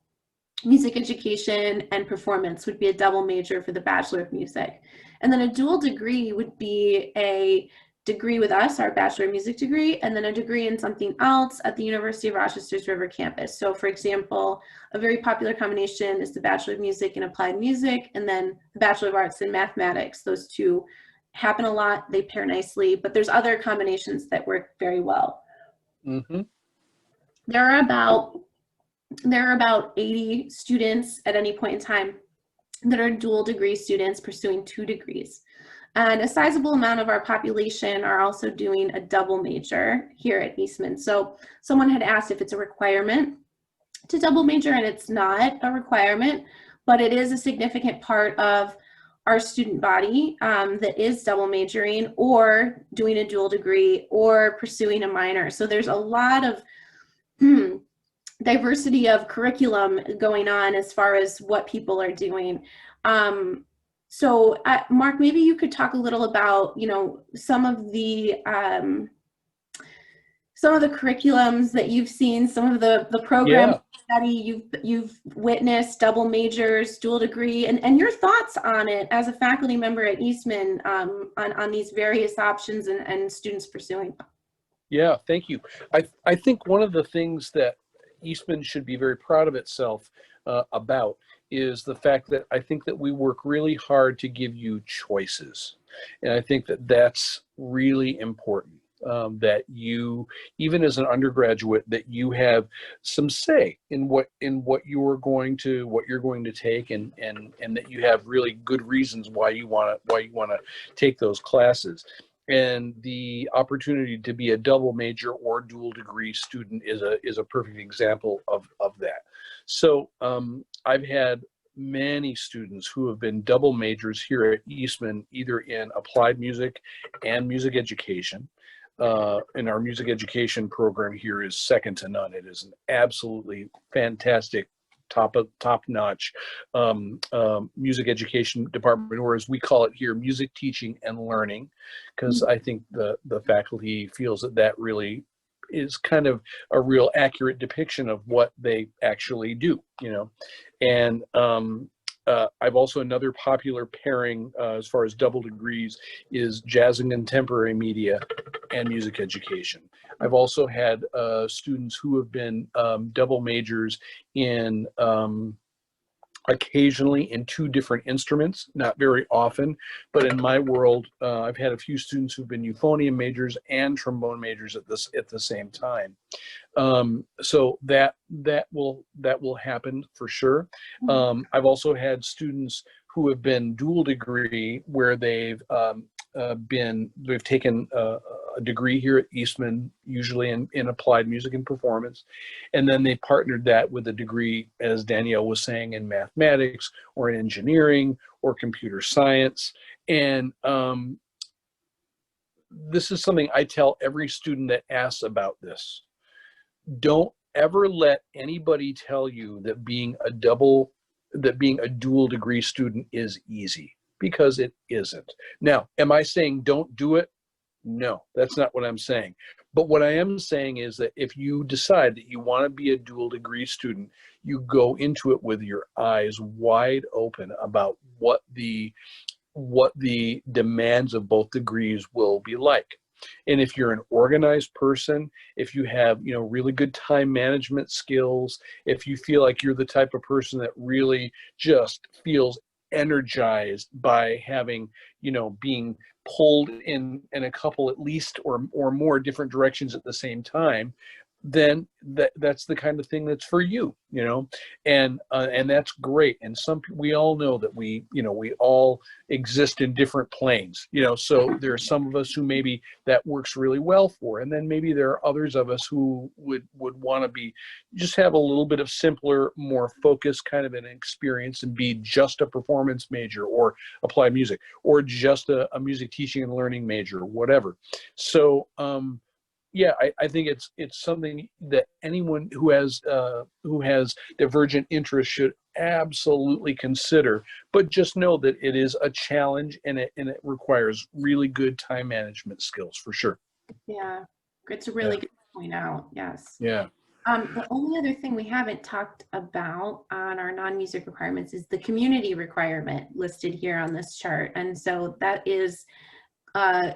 Speaker 1: music education and performance would be a double major for the Bachelor of Music. And then a dual degree would be a degree with us, our Bachelor of Music degree, and then a degree in something else at the University of Rochester's River campus. So for example, a very popular combination is the Bachelor of Music in Applied Music, and then the Bachelor of Arts in Mathematics. Those two happen a lot, they pair nicely, but there's other combinations that work very well.
Speaker 2: Mm-hmm.
Speaker 1: There are about 80 students at any point in time that are dual degree students pursuing 2 degrees. And a sizable amount of our population are also doing a double major here at Eastman. So someone had asked if it's a requirement to double major, and it's not a requirement, but it is a significant part of our student body that is double majoring or doing a dual degree or pursuing a minor. So there's a lot of diversity of curriculum going on as far as what people are doing. So Mark, maybe you could talk a little about, you know, some of the curriculums that you've seen, some of the programs study you've witnessed, double majors, dual degree, and your thoughts on it as a faculty member at Eastman on these various options and students pursuing them.
Speaker 2: Yeah, thank you. I think one of the things that Eastman should be very proud of itself about is the fact that I think that we work really hard to give you choices. And I think that that's really important. that you, even as an undergraduate, that you have some say in what you're going to take, and that you have really good reasons why you want to take those classes. And the opportunity to be a double major or dual degree student is a perfect example of that. So I've had many students who have been double majors here at Eastman, either in applied music and music education. And our music education program here is second to none. It is an absolutely fantastic, top-notch music education department, or as we call it here, music teaching and learning, because I think the faculty feels that really is kind of a real accurate depiction of what they actually do, And I've also, another popular pairing as far as double degrees is jazz and contemporary media and music education. I've also had students who have been double majors in occasionally in two different instruments, not very often, but in my world, I've had a few students who've been euphonium majors and trombone majors at the same time. So that will happen for sure. I've also had students who have been dual degree, where they've taken a degree here at Eastman, usually in applied music and performance, and then they partnered that with a degree, as Danielle was saying, in mathematics or in engineering or computer science. And this is something I tell every student that asks about this. Don't ever let anybody tell you that being a dual degree student is easy, because it isn't. Now, am I saying don't do it? No, that's not what I'm saying. But what I am saying is that if you decide that you want to be a dual degree student, you go into it with your eyes wide open about what the demands of both degrees will be like. And if you're an organized person, if you have, really good time management skills, if you feel like you're the type of person that really just feels energized by having, being pulled in a couple, at least, or more different directions at the same time, then that's the kind of thing that's for you, and that's great. And we all know that we all exist in different planes, so there are some of us who maybe that works really well for, and then maybe there are others of us who would want to just have a little bit of simpler, more focused kind of an experience, and be just a performance major or applied music, or just a music teaching and learning major, or whatever. So yeah, I think it's something that anyone who has divergent interests should absolutely consider. But just know that it is a challenge, and it requires really good time management skills, for sure.
Speaker 1: Yeah, it's a really good point out. Yes.
Speaker 2: Yeah.
Speaker 1: The only other thing we haven't talked about on our non-music requirements is the community requirement listed here on this chart. And so that is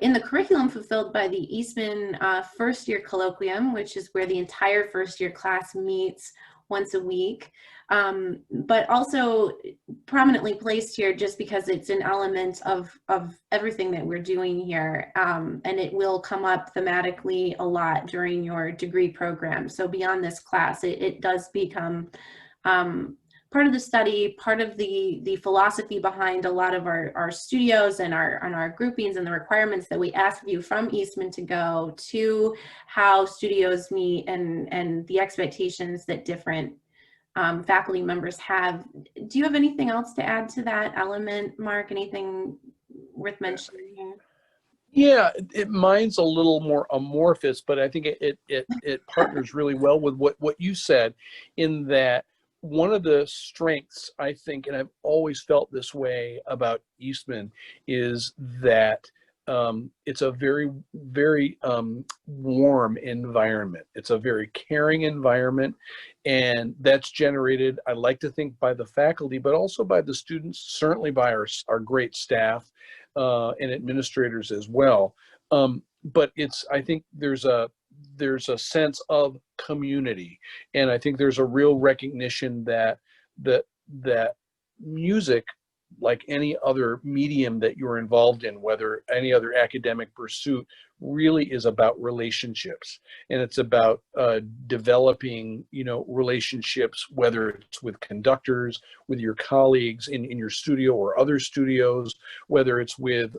Speaker 1: in the curriculum fulfilled by the Eastman first year colloquium, which is where the entire first year class meets once a week, but also prominently placed here just because it's an element of everything that we're doing here, and it will come up thematically a lot during your degree program. So beyond this class, it does become part of the study, part of the philosophy behind a lot of our studios and our groupings, and the requirements that we ask of you from Eastman to go to how studios meet, and the expectations that different faculty members have. Do you have anything else to add to that element, Mark? Anything worth mentioning here?
Speaker 2: Yeah, mine's a little more amorphous, but I think it partners really well with what you said, in that one of the strengths, I think, and I've always felt this way about Eastman, is that it's a very, very warm environment. It's a very caring environment, and that's generated, I like to think, by the faculty, but also by the students, certainly by our great staff and administrators as well. But I think there's a sense of community, and I think there's a real recognition that music, like any other medium that you're involved in, whether any other academic pursuit, really is about relationships, and it's about developing, relationships, whether it's with conductors, with your colleagues in your studio or other studios, whether it's with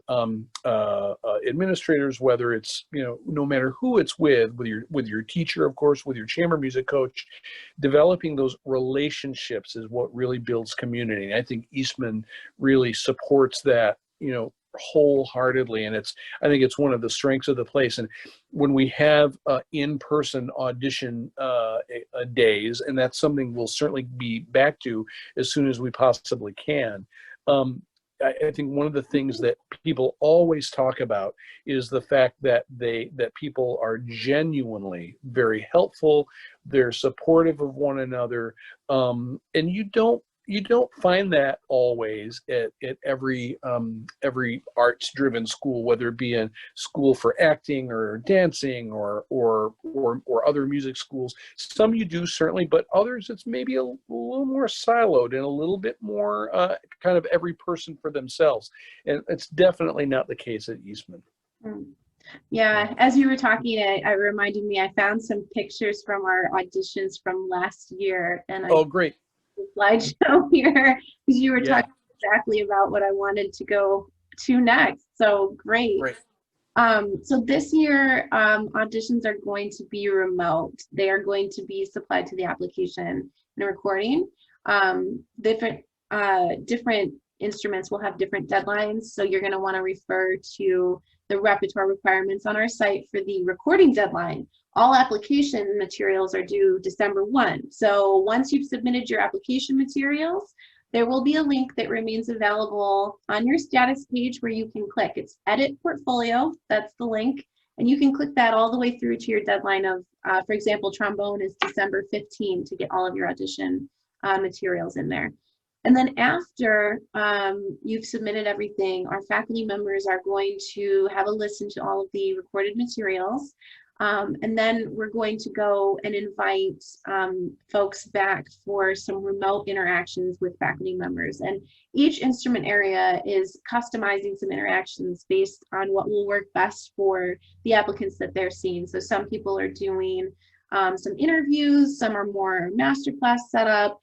Speaker 2: administrators, whether it's, no matter who it's with your teacher, of course, with your chamber music coach. Developing those relationships is what really builds community. And I think Eastman really supports that, wholeheartedly. And I think it's one of the strengths of the place. And when we have in-person audition days, and that's something we'll certainly be back to as soon as we possibly can. I think one of the things that people always talk about is the fact that people are genuinely very helpful. They're supportive of one another, and you don't find that always at every arts-driven school, whether it be a school for acting or dancing or other music schools. Some you do, certainly, but others it's maybe a little more siloed and a little bit more kind of every person for themselves. And it's definitely not the case at Eastman.
Speaker 1: Yeah, as you were talking, it reminded me, I found some pictures from our auditions from last year, and
Speaker 2: Oh, great.
Speaker 1: Slideshow here, because you were talking exactly about what I wanted to go to next. So great. So this year, auditions are going to be remote. They are going to be supplied to the application and recording. Different instruments will have different deadlines. So you're going to want to refer to the repertoire requirements on our site for the recording deadline. All application materials are due December 1. So once you've submitted your application materials, there will be a link that remains available on your status page where you can click. It's Edit Portfolio, that's the link. And you can click that all the way through to your deadline of, for example, trombone is December 15 to get all of your audition materials in there. And then after you've submitted everything, our faculty members are going to have a listen to all of the recorded materials. And then we're going to go and invite folks back for some remote interactions with faculty members. And each instrument area is customizing some interactions based on what will work best for the applicants that they're seeing. So some people are doing some interviews, some are more masterclass setup.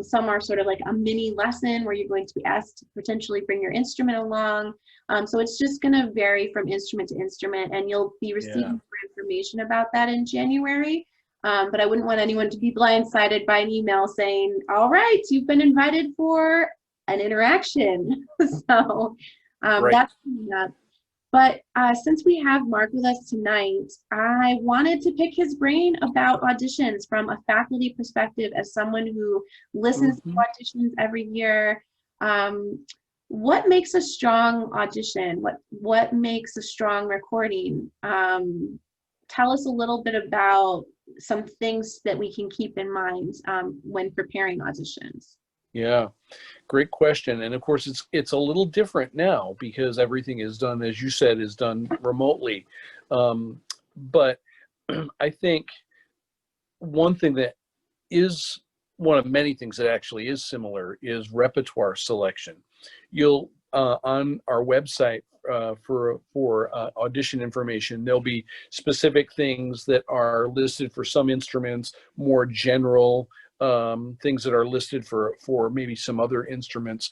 Speaker 1: Some are sort of like a mini lesson where you're going to be asked to potentially bring your instrument along. So it's just going to vary from instrument to instrument, and you'll be receiving more information about that in January. But I wouldn't want anyone to be blindsided by an email saying, all right, you've been invited for an interaction. So that's coming up. But since we have Mark with us tonight, I wanted to pick his brain about auditions from a faculty perspective as someone who listens to auditions every year. What makes a strong audition? What makes a strong recording? Tell us a little bit about some things that we can keep in mind when preparing auditions.
Speaker 2: Yeah, great question. And of course, it's a little different now because everything is done, as you said, is done remotely. But I think one thing that is one of many things that actually is similar is repertoire selection. You'll on our website for audition information, there'll be specific things that are listed for some instruments, more general things that are listed for maybe some other instruments.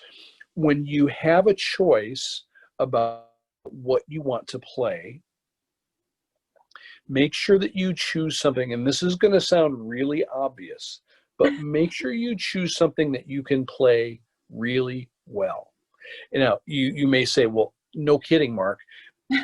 Speaker 2: When you have a choice about what you want to play, make sure that you choose something, and this is going to sound really obvious, but make sure you choose something that you can play really well. Now, you may say, well, no kidding, Mark,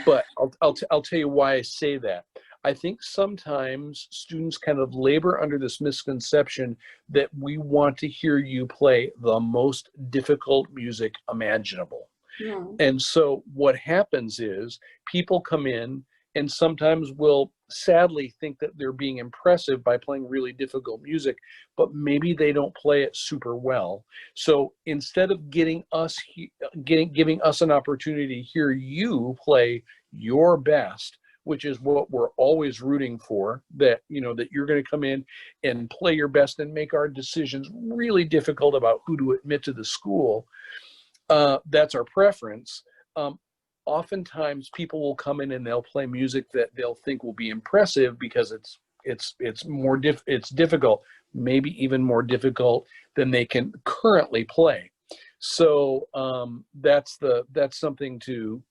Speaker 2: but I'll tell you why I say that. I think sometimes students kind of labor under this misconception that we want to hear you play the most difficult music imaginable. Yeah. And so what happens is people come in and sometimes will sadly think that they're being impressive by playing really difficult music, but maybe they don't play it super well. So instead of giving us an opportunity to hear you play your best, which is what we're always rooting for, that you're going to come in and play your best and make our decisions really difficult about who to admit to the school. That's our preference. oftentimes people will come in and they'll play music that they'll think will be impressive because it's difficult, maybe even more difficult than they can currently play. So that's something to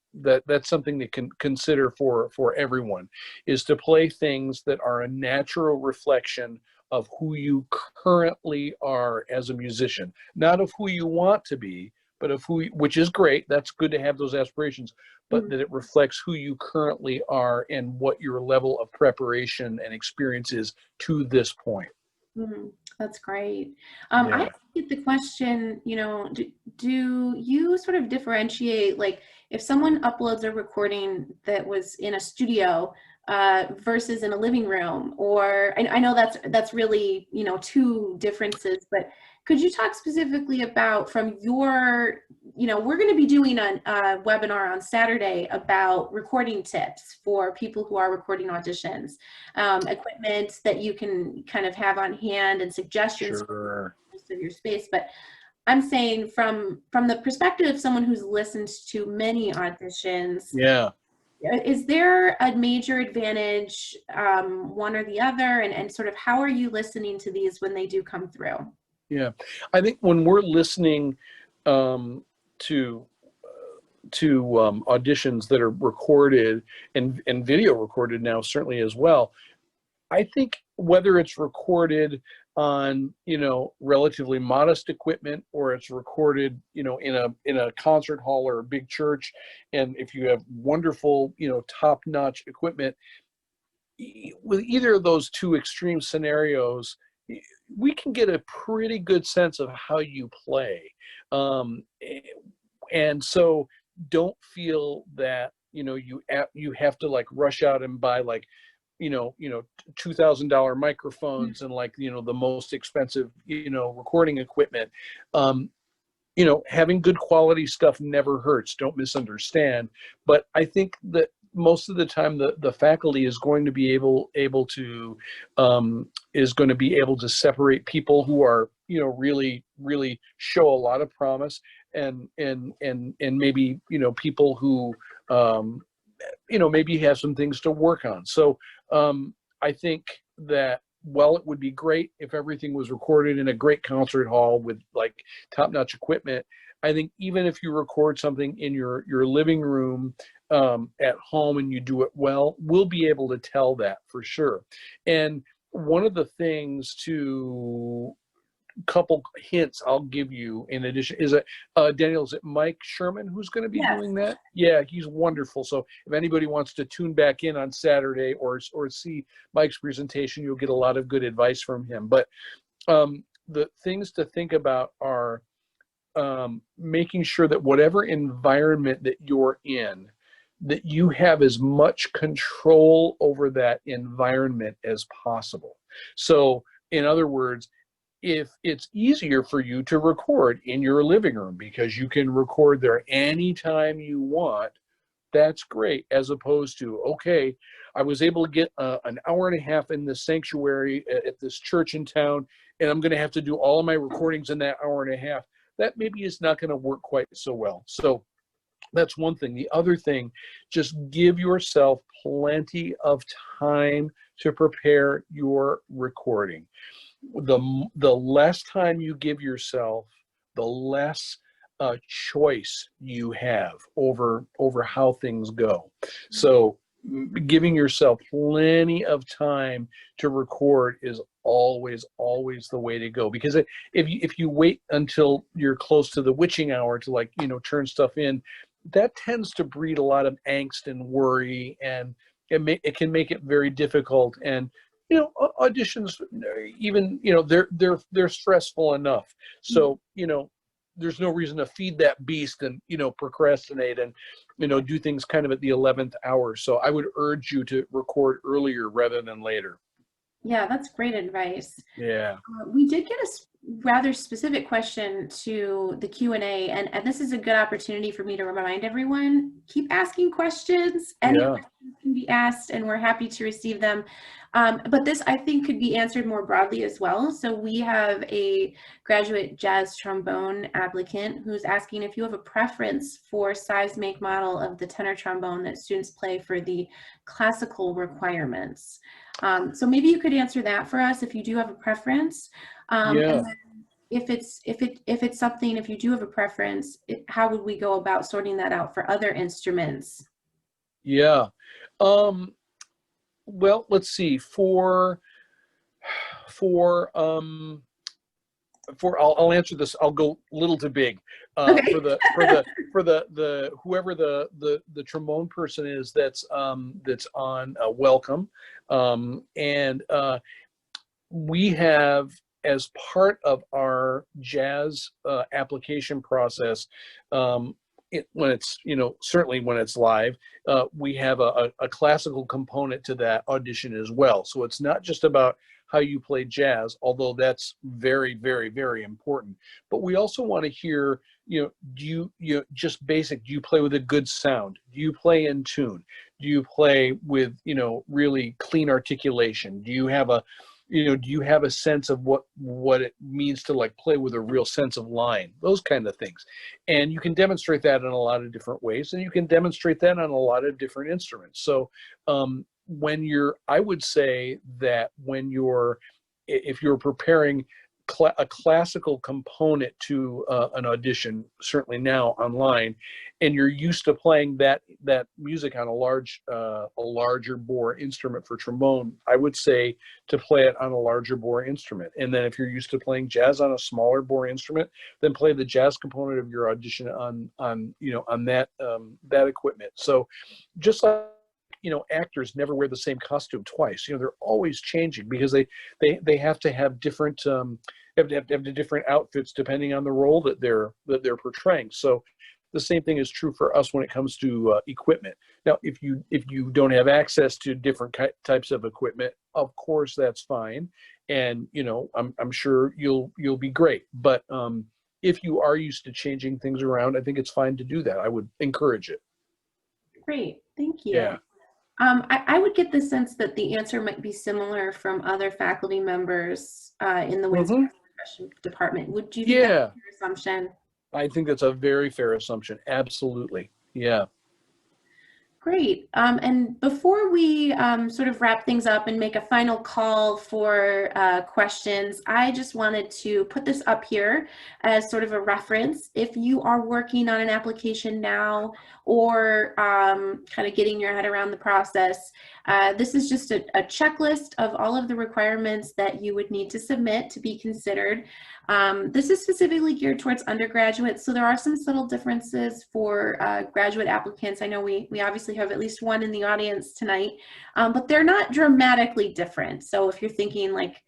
Speaker 2: consider for everyone, is to play things that are a natural reflection of who you currently are as a musician, not of who you want to be, but of which is great. That's good to have those aspirations, but that it reflects who you currently are and what your level of preparation and experience is to this point.
Speaker 1: That's great.
Speaker 2: Yeah.
Speaker 1: I get the question, do you sort of differentiate, like if someone uploads a recording that was in a studio versus in a living room, or I know that's really, two differences, but could you talk specifically about from your, we're going to be doing a webinar on Saturday about recording tips for people who are recording auditions, equipment that you can kind of have on hand and suggestions
Speaker 2: Sure.
Speaker 1: of your space. But I'm saying from the perspective of someone who's listened to many auditions,
Speaker 2: Yeah.
Speaker 1: is there a major advantage, one or the other, and sort of how are you listening to these when they do come through?
Speaker 2: Yeah, I think when we're listening to auditions that are recorded and video recorded now, certainly as well, I think whether it's recorded on relatively modest equipment, or it's recorded in a concert hall or a big church, and if you have wonderful top-notch equipment, with either of those two extreme scenarios, we can get a pretty good sense of how you play. And so don't feel that you have to like rush out and buy like $2,000 microphones and like the most expensive recording equipment. Having good quality stuff never hurts, don't misunderstand. But I think that most of the time the faculty is going to be able to separate people who are really show a lot of promise, and maybe people who maybe have some things to work on. So I think that while it would be great if everything was recorded in a great concert hall with like top-notch equipment, I think even if you record something in your living room at home and you do it well, we'll be able to tell that for sure. And one of the things couple hints I'll give you in addition is that Daniel, is it Mike Sherman who's going to be doing that? Yeah, he's wonderful. So if anybody wants to tune back in on Saturday or see Mike's presentation, you'll get a lot of good advice from him. But the things to think about are making sure that whatever environment that you're in, that you have as much control over that environment as possible. So in other words, if it's easier for you to record in your living room because you can record there anytime you want, that's great. As opposed to, okay, I was able to get an hour and a half in the sanctuary at this church in town, and I'm going to have to do all of my recordings in that hour and a half. That maybe is not going to work quite so well. So that's one thing. The other thing, just give yourself plenty of time to prepare your recording. The less time you give yourself, the less choice you have over how things go. So giving yourself plenty of time to record is always the way to go, because if you wait until you're close to the witching hour to turn stuff in, that tends to breed a lot of angst and worry, and it can make it very difficult. And auditions, even they're stressful enough. So there's no reason to feed that beast and procrastinate and do things kind of at the 11th hour. So I would urge you to record earlier rather than later.
Speaker 1: Yeah, that's great advice.
Speaker 2: Yeah.
Speaker 1: We did get a rather specific question to the Q&A, and this is a good opportunity for me to remind everyone, keep asking questions. Any questions can be asked, and we're happy to receive them. But this, I think, could be answered more broadly as well. So we have a graduate jazz trombone applicant who's asking if you have a preference for size, make, model of the tenor trombone that students play for the classical requirements. So maybe you could answer that for us if you do have a preference.
Speaker 2: Yeah.
Speaker 1: And then if it's something, if you do have a preference, how would we go about sorting that out for other instruments?
Speaker 2: Yeah. Well, let's see. I'll answer this. I'll go little to big.
Speaker 1: Okay.
Speaker 2: For the whoever the trombone person is that's on welcome, and we have, as part of our jazz application process, when it's, certainly when it's live, we have a classical component to that audition as well. So it's not just about how you play jazz, although that's very, very, very important. But we also want to hear, do you just basic, do you play with a good sound? Do you play in tune? Do you play with, really clean articulation? Do you have a sense of what it means to like play with a real sense of line, those kind of things. And you can demonstrate that in a lot of different ways, and you can demonstrate that on a lot of different instruments. So I would say that if you're preparing a classical component to an audition, certainly now online, and you're used to playing that music on a larger bore instrument for trombone, I would say to play it on a larger bore instrument. And then if you're used to playing jazz on a smaller bore instrument, then play the jazz component of your audition on that equipment. So just like, actors never wear the same costume twice. They're always changing because they have to have different have different outfits depending on the role that they're portraying. So the same thing is true for us when it comes to equipment. Now, if you don't have access to different types of equipment, of course that's fine, and I'm sure you'll be great. But if you are used to changing things around, I think it's fine to do that. I would encourage it.
Speaker 1: Great, thank you.
Speaker 2: Yeah.
Speaker 1: I would get the sense that the answer might be similar from other faculty members in the Wisconsin Percussion department. Would you think that's your assumption?
Speaker 2: I think that's a very fair assumption. Absolutely. Yeah.
Speaker 1: Great. And before we sort of wrap things up and make a final call for questions, I just wanted to put this up here as sort of a reference. If you are working on an application now or kind of getting your head around the process, this is just a checklist of all of the requirements that you would need to submit to be considered. This is specifically geared towards undergraduates, so there are some subtle differences for graduate applicants. I know we obviously have at least one in the audience tonight, but they're not dramatically different. So if you're thinking like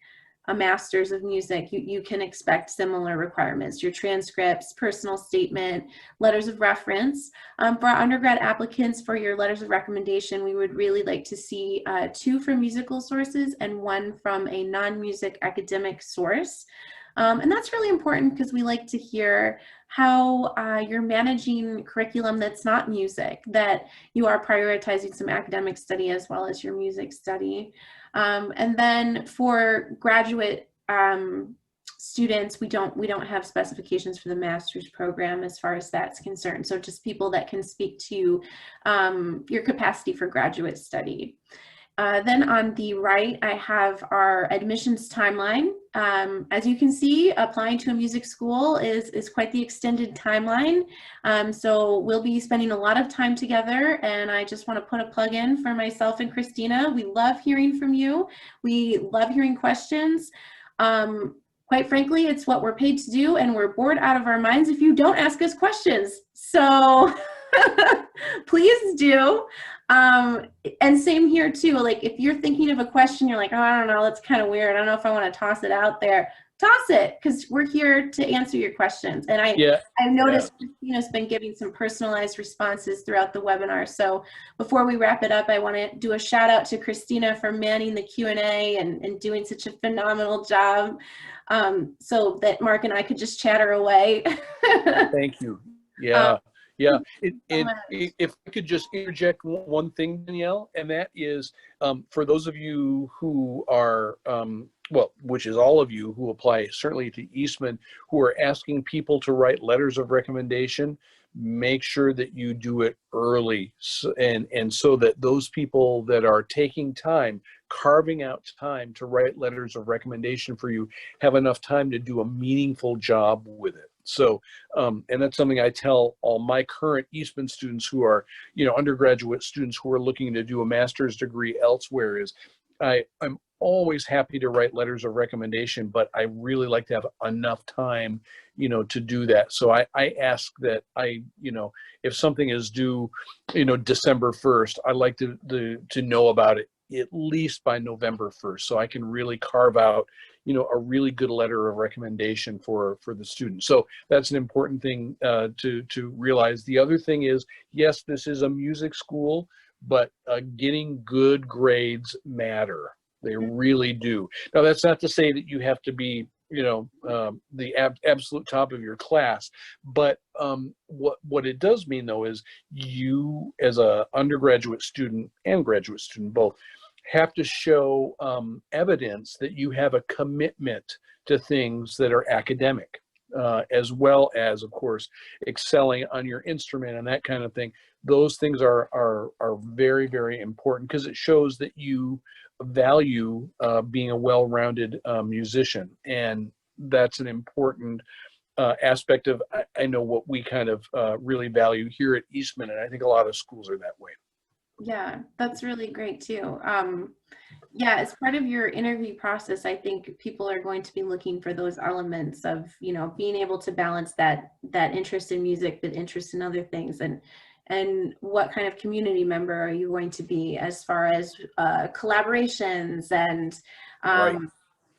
Speaker 1: a master's of music, you can expect similar requirements: your transcripts, personal statement, letters of reference. For our undergrad applicants, for your letters of recommendation, we would really like to see 2 from musical sources and 1 from a non-music academic source. And that's really important because we like to hear how you're managing curriculum that's not music, that you are prioritizing some academic study as well as your music study. And then for graduate students, we don't have specifications for the master's program as far as that's concerned. So just people that can speak to your capacity for graduate study. Then on the right, I have our admissions timeline. As you can see, applying to a music school is quite the extended timeline. So we'll be spending a lot of time together, and I just want to put a plug in for myself and Christina. We love hearing from you. We love hearing questions. Quite frankly, it's what we're paid to do, and we're bored out of our minds if you don't ask us questions. So please do. And same here too, like if you're thinking of a question, you're like, oh, I don't know, that's kind of weird, I don't know if I want to toss it out there. Toss it, because we're here to answer your questions. And I've noticed Christina's been giving some personalized responses throughout the webinar. So before we wrap it up, I want to do a shout out to Christina for manning the Q&A and doing such a phenomenal job, so that Mark and I could just chatter away.
Speaker 2: Thank you. Yeah. Yeah,
Speaker 1: So much.
Speaker 2: if I could just interject one thing, Danielle, and that is for those of you who are, well, which is all of you who apply certainly to Eastman, who are asking people to write letters of recommendation, make sure that you do it early, and so that those people that are taking time, carving out time to write letters of recommendation for you, have enough time to do a meaningful job with it. So, and that's something I tell all my current Eastman students who are, undergraduate students who are looking to do a master's degree elsewhere is I'm always happy to write letters of recommendation, but I really like to have enough time, to do that. So I ask that if something is due, December 1st, I like to know about it at least by November 1st, so I can really carve out, a really good letter of recommendation for the student. So that's an important thing to realize. The other thing is, yes, this is a music school, but getting good grades matter. They really do. Now, that's not to say that you have to be, the absolute top of your class, but what it does mean, though, is you, as a undergraduate student and graduate student both, have to show evidence that you have a commitment to things that are academic, as well as, of course, excelling on your instrument and that kind of thing. Those things are very, very important, because it shows that you value being a well-rounded musician, and that's an important aspect of, I know, what we kind of really value here at Eastman, and I think a lot of schools are that way.
Speaker 1: Yeah, that's really great too. Yeah, as part of your interview process, I think people are going to be looking for those elements of, being able to balance that interest in music, but interest in other things, and what kind of community member are you going to be as far as collaborations and
Speaker 2: Right.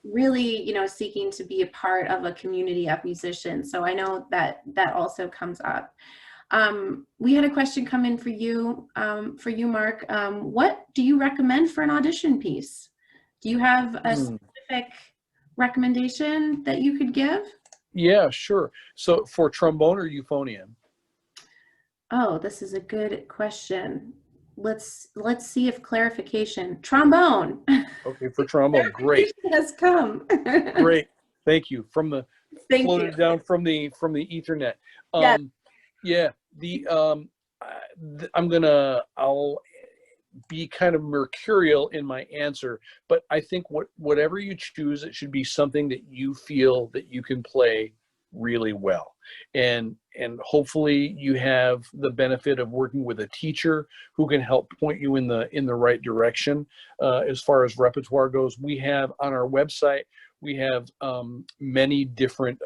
Speaker 1: really, seeking to be a part of a community of musicians. So I know that also comes up. We had a question come in for you, Mark. What do you recommend for an audition piece? Do you have a specific recommendation that you could give?
Speaker 2: Yeah, sure. So for trombone or euphonium?
Speaker 1: Oh, this is a good question. Let's see if clarification. Trombone.
Speaker 2: Okay, for trombone, great,
Speaker 1: Clarification has come.
Speaker 2: great. Thank you.
Speaker 1: Thank you.
Speaker 2: Floated down from the Ethernet.
Speaker 1: Yeah.
Speaker 2: Yeah, I'll be kind of mercurial in my answer, but I think whatever you choose, it should be something that you feel that you can play really well, and hopefully you have the benefit of working with a teacher who can help point you in the right direction. As far as repertoire goes, we have on our website, we have many different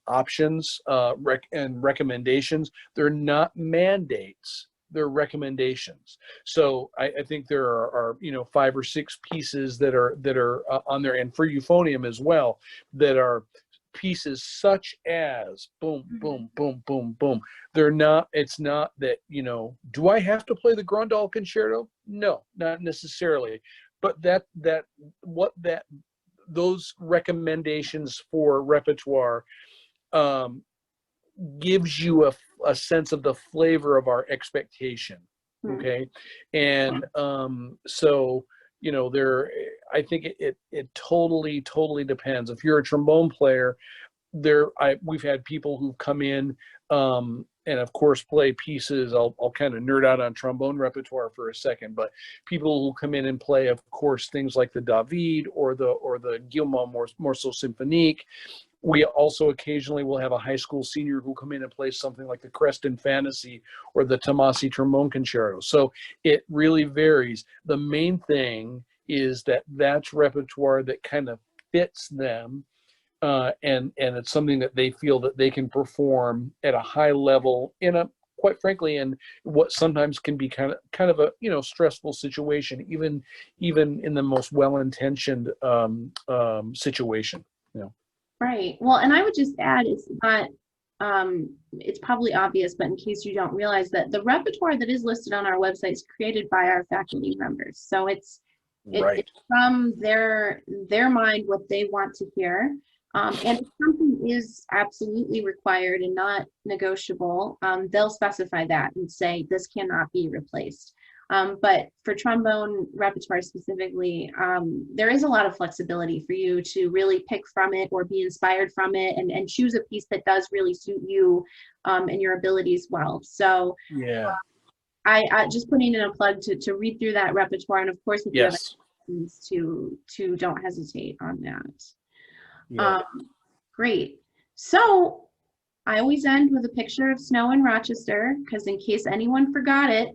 Speaker 2: options and recommendations. They're not mandates, they're recommendations. So I think there are 5 or 6 pieces that are on there, and for euphonium as well, that are pieces such as boom, boom, boom, boom, boom. They're not, it's not that, do I have to play the Grandal concerto? No, not necessarily. But those recommendations for repertoire gives you a sense of the flavor of our expectation. Okay. And so, I think it totally depends. If you're a trombone player, we've had people who've come in and of course play pieces. I'll kind of nerd out on trombone repertoire for a second, but people who come in and play, of course, things like the David or the Guillemot Morceau Symphonique. We also occasionally will have a high school senior who come in and play something like the Creston Fantasy or the Tomasi Trombone Concerto. So it really varies. The main thing is that that's repertoire that kind of fits them, and it's something that they feel that they can perform at a high level in a, quite frankly, in what sometimes can be kind of a stressful situation, even in the most well-intentioned situation.
Speaker 1: Right. Well, and I would just add, it's not, it's probably obvious, but in case you don't realize, that the repertoire that is listed on our website is created by our faculty members. So it's
Speaker 2: Right.
Speaker 1: from their mind what they want to hear. And if something is absolutely required and not negotiable, they'll specify that and say this cannot be replaced. But for trombone repertoire specifically, there is a lot of flexibility for you to really pick from it or be inspired from it, and choose a piece that does really suit you and your abilities well. So
Speaker 2: Yeah.
Speaker 1: I just putting in a plug to read through that repertoire, and of course, if you have
Speaker 2: Yes.
Speaker 1: any questions, to don't hesitate on that.
Speaker 2: Yeah.
Speaker 1: Great. So I always end with a picture of snow in Rochester, because in case anyone forgot it,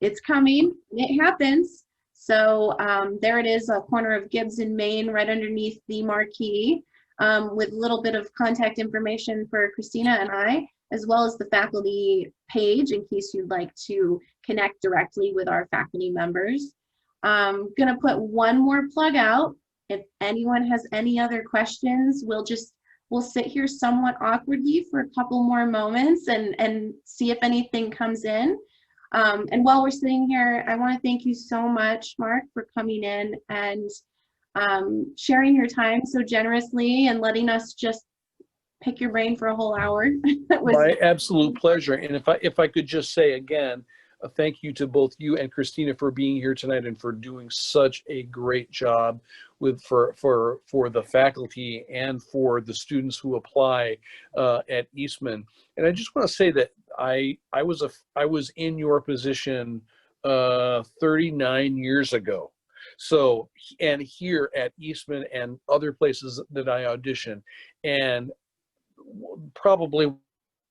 Speaker 1: it's coming. It happens. So there it is, a corner of Gibbs in Maine, right underneath the marquee, with a little bit of contact information for Christina and I, as well as the faculty page in case you'd like to connect directly with our faculty members. I'm gonna put one more plug out. If anyone has any other questions, we'll sit here somewhat awkwardly for a couple more moments and see if anything comes in. And while we're sitting here, I want to thank you so much, Mark, for coming in and sharing your time so generously and letting us just pick your brain for a whole hour.
Speaker 2: My absolute pleasure. And if I could just say again, a thank you to both you and Christina for being here tonight and for doing such a great job for the faculty and for the students who apply at Eastman. And I just want to say that I was in your position 39 years ago. So, and here at Eastman and other places that I auditioned, and probably one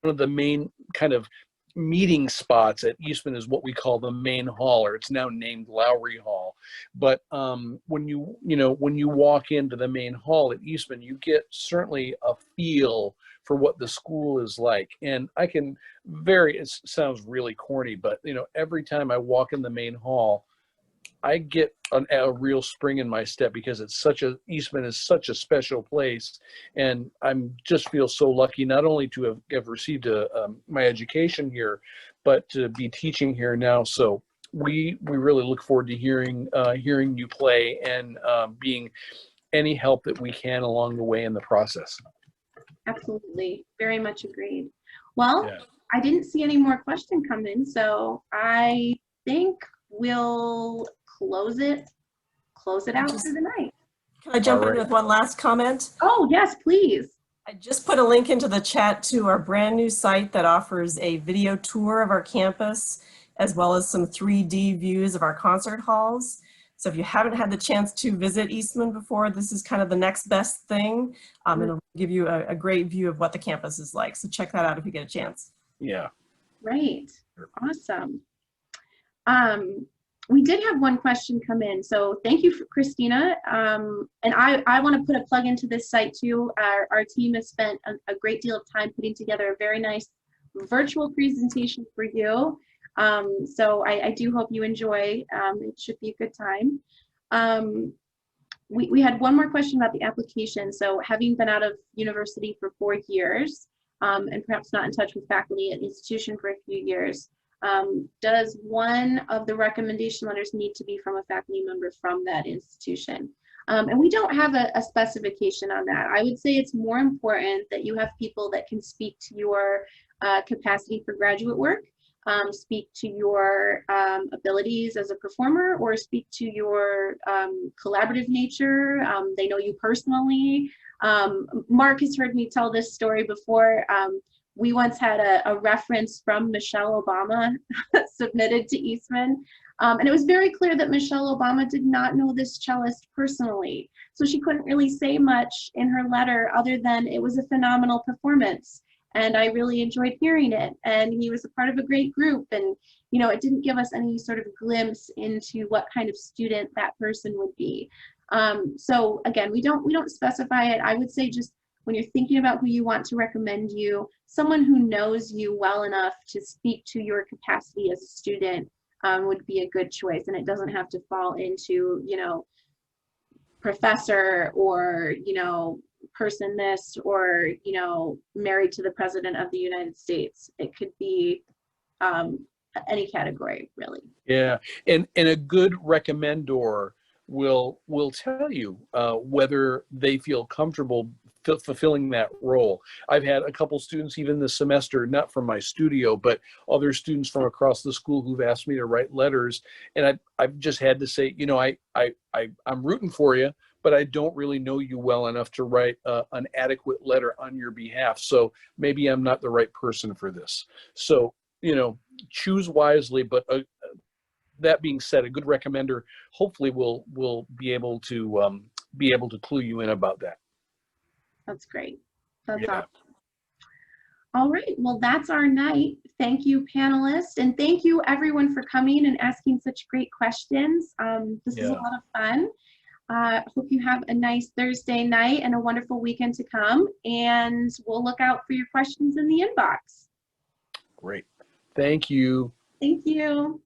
Speaker 2: of the main kind of meeting spots at Eastman is what we call the main hall, or it's now named Lowry Hall. But when you walk into the main hall at Eastman, you get certainly a feel for what the school is like. And it sounds really corny, but every time I walk in the main hall, I get a real spring in my step, because Eastman is such a special place, and I'm just feel so lucky not only to have received my education here, but to be teaching here now. So we really look forward to hearing you play and being any help that we can along the way in the process.
Speaker 1: Absolutely, very much agreed. Well,
Speaker 2: Yeah.
Speaker 1: I didn't see any more questions come in, so I think we'll close it out for the night.
Speaker 3: Can I jump in with one last comment?
Speaker 1: Oh, yes, please.
Speaker 3: I just put a link into the chat to our brand new site that offers a video tour of our campus, as well as some 3D views of our concert halls. So if you haven't had the chance to visit Eastman before, this is kind of the next best thing. It'll give you a great view of what the campus is like. So check that out if you get a chance.
Speaker 2: Yeah.
Speaker 1: Right. Awesome. We did have one question come in, so thank you, Christina. And I want to put a plug into this site too. Our team has spent a great deal of time putting together a very nice virtual presentation for you. So I do hope you enjoy. It should be a good time. We had one more question about the application. So having been out of university for 4 years, and perhaps not in touch with faculty at the institution for a few years, does one of the recommendation letters need to be from a faculty member from that institution? And we don't have a specification on that. I would say it's more important that you have people that can speak to your capacity for graduate work, speak to your abilities as a performer, or speak to your collaborative nature. They know you personally. Mark has heard me tell this story before. We once had a reference from Michelle Obama submitted to Eastman. And it was very clear that Michelle Obama did not know this cellist personally. So she couldn't really say much in her letter other than it was a phenomenal performance. And I really enjoyed hearing it. And he was a part of a great group. And, it didn't give us any sort of glimpse into what kind of student that person would be. So again, we don't specify it. I would say just when you're thinking about who you want to recommend you, someone who knows you well enough to speak to your capacity as a student would be a good choice. And it doesn't have to fall into, professor or, person this, or, married to the president of the United States. It could be any category, really.
Speaker 2: Yeah. And a good recommendor will tell you whether they feel comfortable fulfilling that role. I've had a couple students even this semester, not from my studio, but other students from across the school who've asked me to write letters, and I've just had to say, you know, I'm rooting for you, but I don't really know you well enough to write an adequate letter on your behalf. So maybe I'm not the right person for this. So, you know, choose wisely. But that being said, a good recommender hopefully will be able to clue you in about that.
Speaker 1: That's great. That's
Speaker 2: Yeah.
Speaker 1: awesome. All right, well, that's our night. Thank you, panelists, and thank you everyone for coming and asking such great questions. This is a
Speaker 2: Yeah.
Speaker 1: lot of fun. Hope you have a nice Thursday night and a wonderful weekend to come, and we'll look out for your questions in the inbox.
Speaker 2: Great. Thank you.
Speaker 1: Thank you.